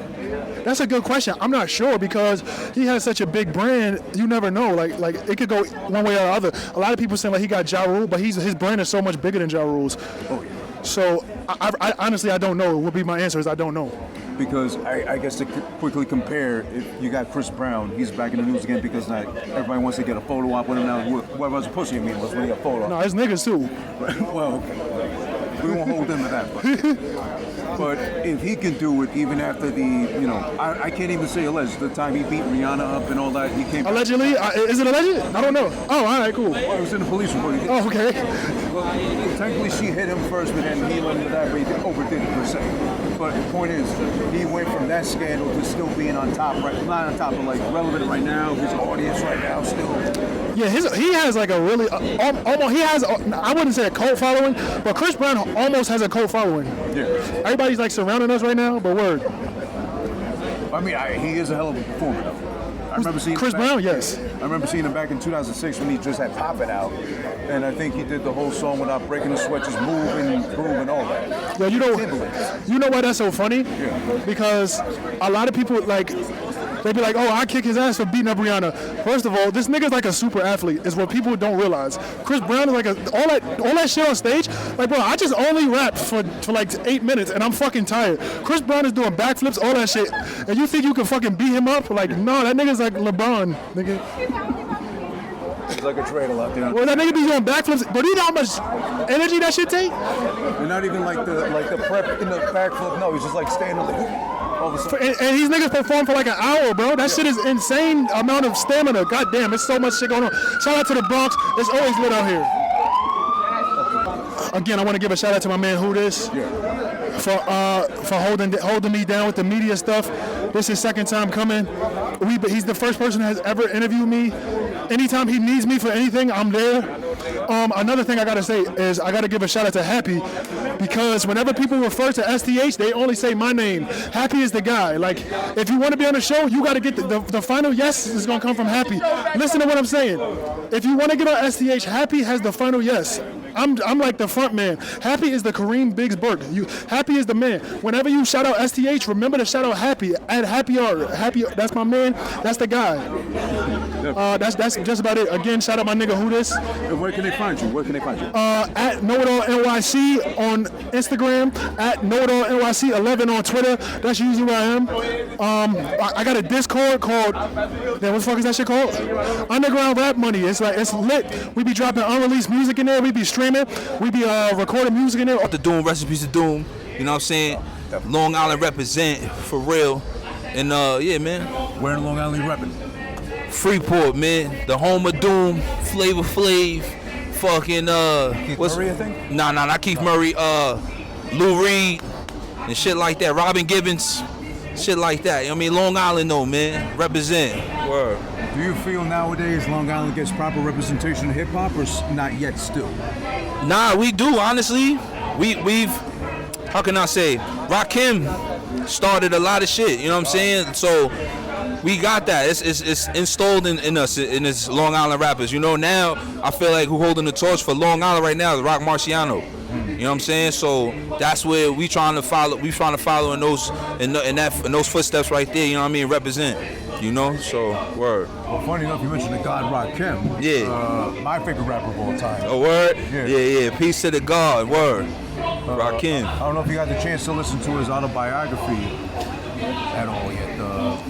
[SPEAKER 9] That's a good question. I'm not sure because he has such a big brand. You never know. Like it could go one way or the other. A lot of people saying like he got Ja Rule, but his brand is so much bigger than Ja Rule's.
[SPEAKER 2] Oh yeah.
[SPEAKER 9] So I honestly I don't know. Would be my answer is I don't know.
[SPEAKER 2] Because I guess to quickly compare, if you got Chris Brown, he's back in the news again because like, everybody wants to get a photo op with him now. Whoever was pushing me was really a photo op.
[SPEAKER 9] No, it's niggas too.
[SPEAKER 2] Well, okay. We won't hold him to that. But if he can do it even after I can't even say alleged, the time he beat Rihanna up and all that, he came
[SPEAKER 9] allegedly? Is it alleged? I don't know. Oh, all right, cool.
[SPEAKER 2] Well, it was in the police report.
[SPEAKER 9] Oh, okay.
[SPEAKER 2] Well, technically she hit him first, but then he went into that, but he overdid it per se. But the point is, he went from that scandal to still being on top, right? Not on top, but like relevant right now, his audience right now still.
[SPEAKER 9] Yeah, he has like a really, almost, he has, I wouldn't say a cult following, but Chris Brown almost has a cult following.
[SPEAKER 2] Yeah.
[SPEAKER 9] Everybody's like surrounding us right now, but word.
[SPEAKER 2] I mean, he is a hell of a performer, though. I remember seeing
[SPEAKER 9] Chris Brown, yes.
[SPEAKER 2] I remember seeing him back in 2006 when he just had Pop It out, and I think he did the whole song without breaking the sweat, just move and groove and all that.
[SPEAKER 9] Yeah, you know why that's so funny?
[SPEAKER 2] Yeah.
[SPEAKER 9] Because a lot of people like. They be like, oh, I kick his ass for beating up Rihanna. First of all, this nigga's like a super athlete, is what people don't realize. Chris Brown is like all that shit on stage. Like, bro, I just only rapped for like 8 minutes and I'm fucking tired. Chris Brown is doing backflips, all that shit, and you think you can fucking beat him up? Like, no, that nigga's like LeBron, nigga.
[SPEAKER 2] He's like a dreidel out there.
[SPEAKER 9] Well, that nigga be doing backflips, but you know how much energy that shit take?
[SPEAKER 2] And not even like the prep in the backflip. No, he's just like standing there. All of a sudden.
[SPEAKER 9] And these niggas perform for like an hour, bro. That shit is insane amount of stamina. God damn, it's so much shit going on. Shout out to the Bronx. It's always lit out here. Again, I want to give a shout out to my man AhhFuGGiT for holding me down with the media stuff. This is second time coming. He's the first person that has ever interviewed me. Anytime he needs me for anything, I'm there. Another thing I gotta say is I gotta give a shout out to Happy, because whenever people refer to STH, they only say my name. Happy is the guy. Like, if you want to be on the show, you gotta get the final yes is gonna come from Happy. Listen to what I'm saying. If you want to get on STH, Happy has the final yes. I'm like the front man. Happy is the Kareem Biggs Burke. Happy is the man. Whenever you shout out STH, remember to shout out Happy. At Happy Art. Happy, that's my man. That's the guy. That's just about it. Again, shout out my nigga AhhFuGGiT.
[SPEAKER 2] Where can they find you?
[SPEAKER 9] At KnowItAll NYC on Instagram. At KnowItAll NYC 11 on Twitter. That's usually where I am. I got a Discord called. What the fuck is that shit called? Underground Rap Money. It's lit. We be dropping unreleased music in there. We be streaming. We be recording music in there.
[SPEAKER 10] The Doom, recipes of Doom. You know what I'm saying? Long Island represent for real. And yeah, man.
[SPEAKER 2] Where in Long Island you repping?
[SPEAKER 10] Freeport, man. The home of Doom, Flavor Flav, fucking
[SPEAKER 2] Keith Murray, I think?
[SPEAKER 10] Nah, not Keith Murray. Lou Reed and shit like that. Robin Gibbons, shit like that. You know what I mean? Long Island though, man. Represent. Word.
[SPEAKER 2] Do you feel nowadays Long Island gets proper representation of hip hop, or not yet still?
[SPEAKER 10] Nah, we do, honestly. We've how can I say, Rakim started a lot of shit, you know what I'm saying? So we got that. It's installed in us, in this Long Island rappers. You know, now I feel like who holding the torch for Long Island right now is Rock Marciano. You know what I'm saying? So that's where we trying to follow. We trying to follow in those footsteps right there. You know what I mean? Represent. You know, so word.
[SPEAKER 2] Well, funny enough, you mentioned the God Rakim.
[SPEAKER 10] Yeah.
[SPEAKER 2] My favorite rapper of all time.
[SPEAKER 10] A word? Yeah. Peace to the God. Word. Rakim.
[SPEAKER 2] I don't know if you got the chance to listen to his autobiography at all yet.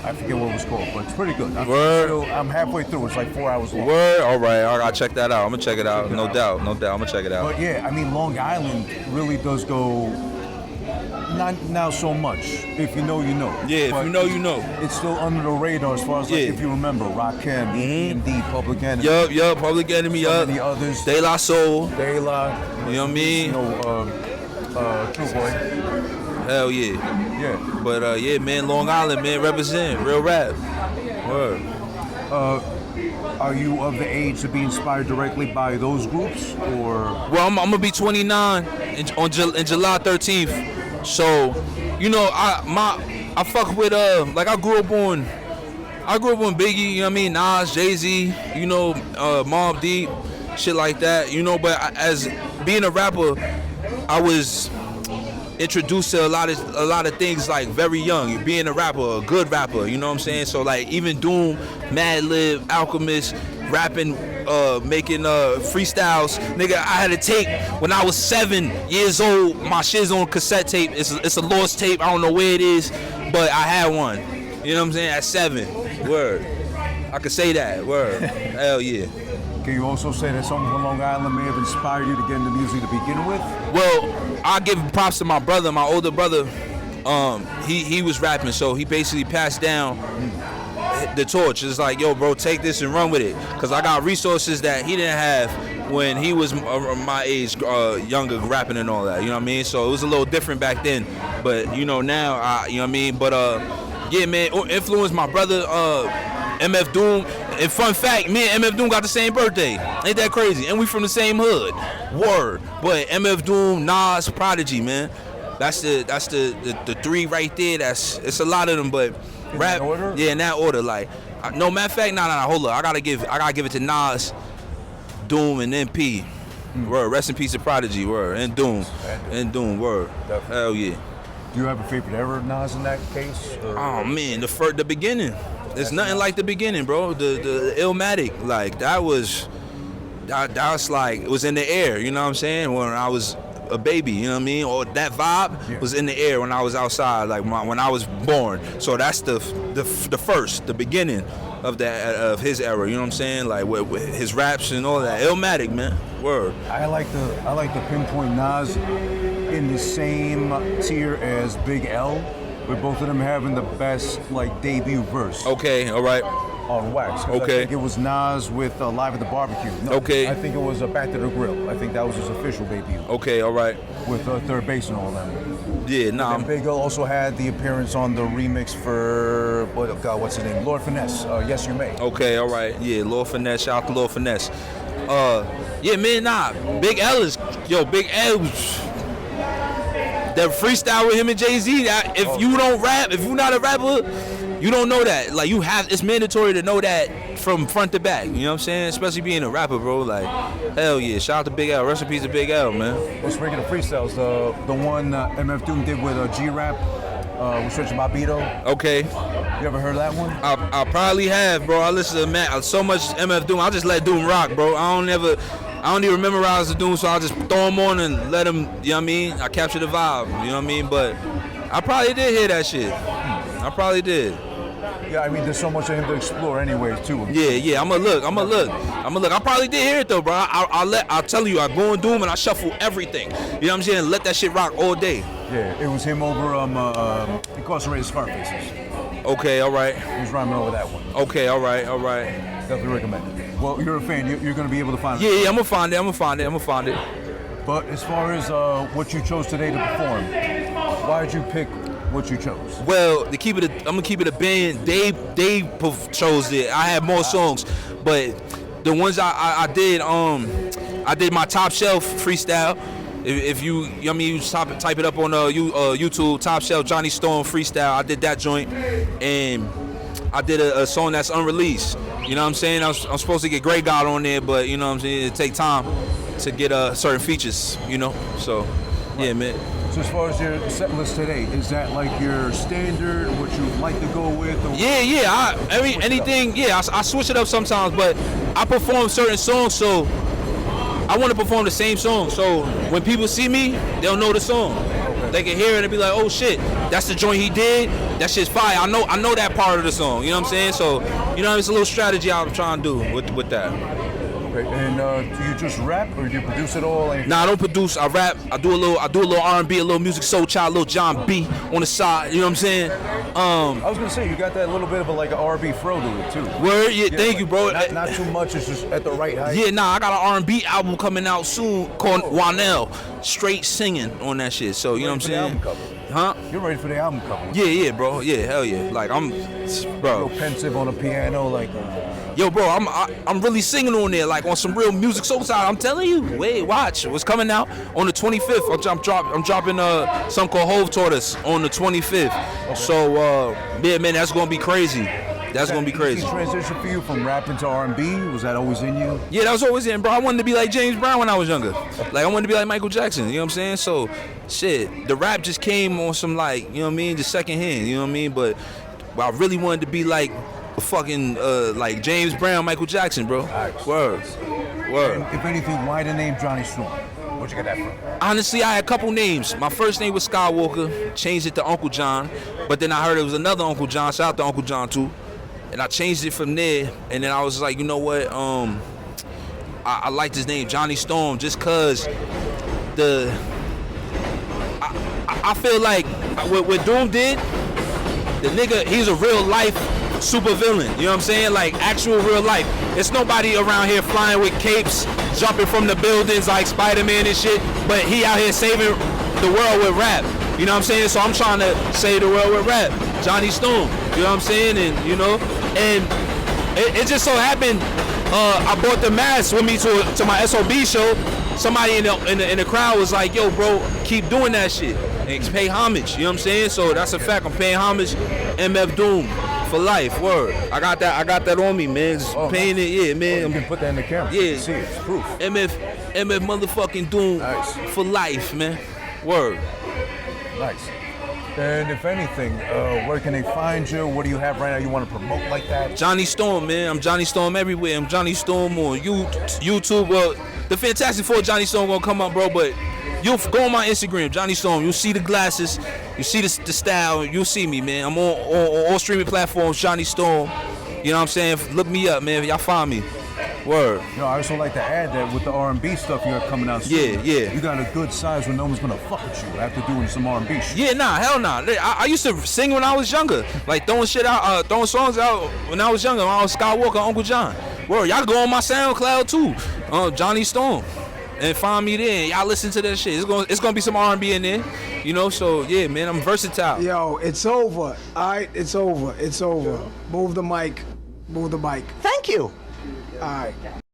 [SPEAKER 2] I forget what it was called, but it's pretty good. I'm halfway through. It's like 4 hours long.
[SPEAKER 10] Word. All right. I gotta check that out. I'm gonna check it out. No doubt. I'm gonna check it out.
[SPEAKER 2] But yeah, I mean, Long Island really does go. Not now so much. If you know, you know.
[SPEAKER 10] Yeah,
[SPEAKER 2] but
[SPEAKER 10] if you know, you know.
[SPEAKER 2] It's still under the radar as far as like, if you remember, Rakim, EMD, Public Enemy.
[SPEAKER 10] Yup, Public Enemy,
[SPEAKER 2] so many others.
[SPEAKER 10] De La Soul.
[SPEAKER 2] De La.
[SPEAKER 10] You know what I mean?
[SPEAKER 2] True Boy.
[SPEAKER 10] Hell yeah.
[SPEAKER 2] Yeah.
[SPEAKER 10] But yeah, man, Long Island, man, represent real rap. Word.
[SPEAKER 2] Are you of the age to be inspired directly by those groups, or?
[SPEAKER 10] Well, I'm gonna be 29 in July 13th. So, you know, I fuck with like I grew up on Biggie, you know what I mean, Nas, Jay-Z, you know, Mobb Deep, shit like that, you know. But as being a rapper, I was introduced to a lot of things like very young. Being a rapper, a good rapper, you know what I'm saying. So like even Doom, Madlib, Alchemist, rapping, making freestyles. Nigga, I had a tape when I was 7 years old. My shit's on cassette tape. It's a lost tape. I don't know where it is, but I had one. You know what I'm saying? At 7. Word. I could say that. Word. Hell yeah.
[SPEAKER 2] Can you also say that someone from Long Island may have inspired you to get into music to begin with?
[SPEAKER 10] Well, I give props to my brother, my older brother. He was rapping, so he basically passed down the torch. It's like, yo, bro, take this and run with it. Because I got resources that he didn't have when he was my age, younger, rapping and all that. You know what I mean? So it was a little different back then. But, you know, now, you know what I mean? But, yeah, man, influenced my brother, MF Doom. And fun fact, me and MF Doom got the same birthday. Ain't that crazy? And we from the same hood. Word. But MF Doom, Nas, Prodigy, man. That's the three right there. It's a lot of them, but rap.
[SPEAKER 2] In that order?
[SPEAKER 10] Yeah, in that order. Like, no, matter of fact, nah, hold up. I gotta give it to Nas, Doom, and then P. Word. Rest in peace to Prodigy. Word. And Doom. Word.
[SPEAKER 2] Definitely.
[SPEAKER 10] Hell yeah.
[SPEAKER 2] Do you have a favorite ever of Nas in that case? Or?
[SPEAKER 10] Oh man, the beginning. There's nothing like the beginning, bro. The Illmatic, like that was like, it was in the air. You know what I'm saying? When I was a baby, you know what I mean? Or that vibe was in the air when I was outside, like when I was born. So that's the beginning of his era. You know what I'm saying? Like with his raps and all that. Illmatic, man. Word.
[SPEAKER 2] I like to pinpoint Nas in the same tier as Big L, with both of them having the best like debut verse.
[SPEAKER 10] Okay, all right.
[SPEAKER 2] On Wax. Okay. I think it was Nas with Live at the Barbecue. No,
[SPEAKER 10] okay.
[SPEAKER 2] I think it was Back to the Grill. I think that was his official debut.
[SPEAKER 10] Okay, all right.
[SPEAKER 2] With Third Base and all them.
[SPEAKER 10] Yeah, nah.
[SPEAKER 2] And Big L also had the appearance on the remix for what's his name? Lord Finesse. Yes, You May.
[SPEAKER 10] Okay, all right. Yeah, Lord Finesse. Shout out to Lord Finesse. Yeah, man, nah. Big L is Big L. That freestyle with him and Jay-Z. If you don't rap, if you're not a rapper, you don't know that. Like it's mandatory to know that from front to back. You know what I'm saying? Especially being a rapper, bro. Like, hell yeah. Shout out to Big L. Rest in peace to Big L, man.
[SPEAKER 2] Well, speaking of freestyles, the one MF Doom did with G-Rap, with Stretch Bobito.
[SPEAKER 10] Okay.
[SPEAKER 2] You ever heard of that one?
[SPEAKER 10] I probably have, bro. I listen to so much MF Doom. I just let Doom rock, bro. I don't even memorize the Doom, so I just throw him on and let him, you know what I mean? I capture the vibe, you know what I mean? But I probably did hear that shit. I probably did.
[SPEAKER 2] Yeah, I mean, there's so much of him to explore anyways, too.
[SPEAKER 10] Yeah, I'ma look. I probably did hear it, though, bro. I'll tell you, I go on Doom and I shuffle everything. You know what I'm saying? Let that shit rock all day.
[SPEAKER 2] Yeah, it was him over Incarcerated Scarfaces.
[SPEAKER 10] Okay, all right.
[SPEAKER 2] He was rhyming over that one.
[SPEAKER 10] Okay, all right.
[SPEAKER 2] Definitely recommend it. Well, you're a fan. You're going to be able to find it.
[SPEAKER 10] Yeah, I'm going to find it.
[SPEAKER 2] But as far as what you chose today to perform, why did you pick what you chose?
[SPEAKER 10] Well, I'm going to keep it a band. Dave chose it. I had more songs, but the ones I did, I did my Top Shelf freestyle. If you know what I mean, you type it up on YouTube, Top Shelf Johnny Storm freestyle. I did that joint, and I did a song that's unreleased. You know what I'm saying? I'm supposed to get Grey God on there, but you know what I'm saying? It take time to get certain features, you know? So, yeah, man.
[SPEAKER 2] So as far as your set list today, is that like your standard, what you like to go with? Or
[SPEAKER 10] Yeah. I switch it up sometimes, but I perform certain songs, so I want to perform the same song. So when people see me, they'll know the song. Okay. They can hear it and be like, oh shit, that's the joint he did. That shit's fire. I know that part of the song. You know what I'm saying? So, you know, it's a little strategy I'm trying to do with that.
[SPEAKER 2] Okay. And do you just rap or do you produce it all?
[SPEAKER 10] Nah, I don't produce. I rap. I do a little R&B, a little Music Soul Child, a little John B on the side. You know what I'm saying?
[SPEAKER 2] I was gonna say you got that little bit of an R&B fro to it too.
[SPEAKER 10] Word, yeah, thank you, bro.
[SPEAKER 2] Not too much. It's just at the right height.
[SPEAKER 10] Yeah, nah, I got an R&B album coming out soon called Wanell. Straight singing on that shit. So you know what I'm saying? Huh?
[SPEAKER 2] You're ready for the album cover?
[SPEAKER 10] Yeah, bro. Yeah, hell yeah. Like I'm, bro.
[SPEAKER 2] Real pensive on the piano, like.
[SPEAKER 10] Yo, bro, I'm really singing on there, like on some real Music Soul side. I'm telling you. Wait, watch. What's coming out on the 25th? I'm dropping something called Hove Taught Us on the 25th. Okay. So yeah, man, that's gonna be crazy. That's gonna be crazy.
[SPEAKER 2] Easy transition for you from rapping to R&B? Was that always in you?
[SPEAKER 10] Yeah, that was always in, bro. I wanted to be like James Brown when I was younger. Like I wanted to be like Michael Jackson. You know what I'm saying? So, shit, the rap just came on some like, you know what I mean, just second hand. You know what I mean? But I really wanted to be like fucking like James Brown, Michael Jackson, bro.
[SPEAKER 2] Nice.
[SPEAKER 10] Word.
[SPEAKER 2] And if anything, why the name Johnny Storm? Where'd you get that from?
[SPEAKER 10] Honestly, I had a couple names. My first name was Skywalker. Changed it to Uncle John. But then I heard it was another Uncle John. Shout out to Uncle John too. And I changed it from there. And then I was like, you know what? I like this name, Johnny Storm, just cause I feel like what Doom did, the nigga, he's a real life super villain, you know what I'm saying? Like actual real life. There's nobody around here flying with capes, jumping from the buildings like Spider-Man and shit, but he out here saving the world with rap. You know what I'm saying? So I'm trying to save the world with rap. Johnny Storm, you know what I'm saying? And you know, and it just so happened I brought the mask with me to my SOB show. Somebody in the crowd was like, yo, bro, keep doing that shit and pay homage. You know what I'm saying? So that's a fact. I'm paying homage. MF Doom for life. Word. I got that on me, man. Just paying it, yeah, man.
[SPEAKER 2] You can put that in the camera.
[SPEAKER 10] Yeah.
[SPEAKER 2] See it. It's proof.
[SPEAKER 10] MF motherfucking Doom for life, man. Word.
[SPEAKER 2] Nice. And if anything, where can they find you? What do you have right now you want to promote like that?
[SPEAKER 10] Johnny Storm, man. I'm Johnny Storm everywhere. I'm Johnny Storm on YouTube. Well, the Fantastic Four Johnny Storm gonna come up, bro. But you'll go on my Instagram, Johnny Storm. You'll see the glasses. You see the style. You'll see me, man. I'm on all streaming platforms, Johnny Storm. You know You know what I'm saying? Look me up, man. If y'all find me. Word.
[SPEAKER 2] I also like to add that with the R&B stuff you got coming out soon.
[SPEAKER 10] Yeah.
[SPEAKER 2] You got a good size where no one's gonna fuck with you after doing some R&B shit.
[SPEAKER 10] Yeah, nah, hell nah. I used to sing when I was younger. Like throwing shit out, throwing songs out when I was younger. When I was Skywalker, Uncle John. Word, y'all go on my SoundCloud too. Johnny Storm. And find me there. Y'all listen to that shit. It's gonna be some R&B in there. You know, so yeah, man, I'm versatile.
[SPEAKER 11] Yo, it's over. Alright, it's over. It's over. Move the mic. Move the mic.
[SPEAKER 12] Thank you.
[SPEAKER 11] Alright.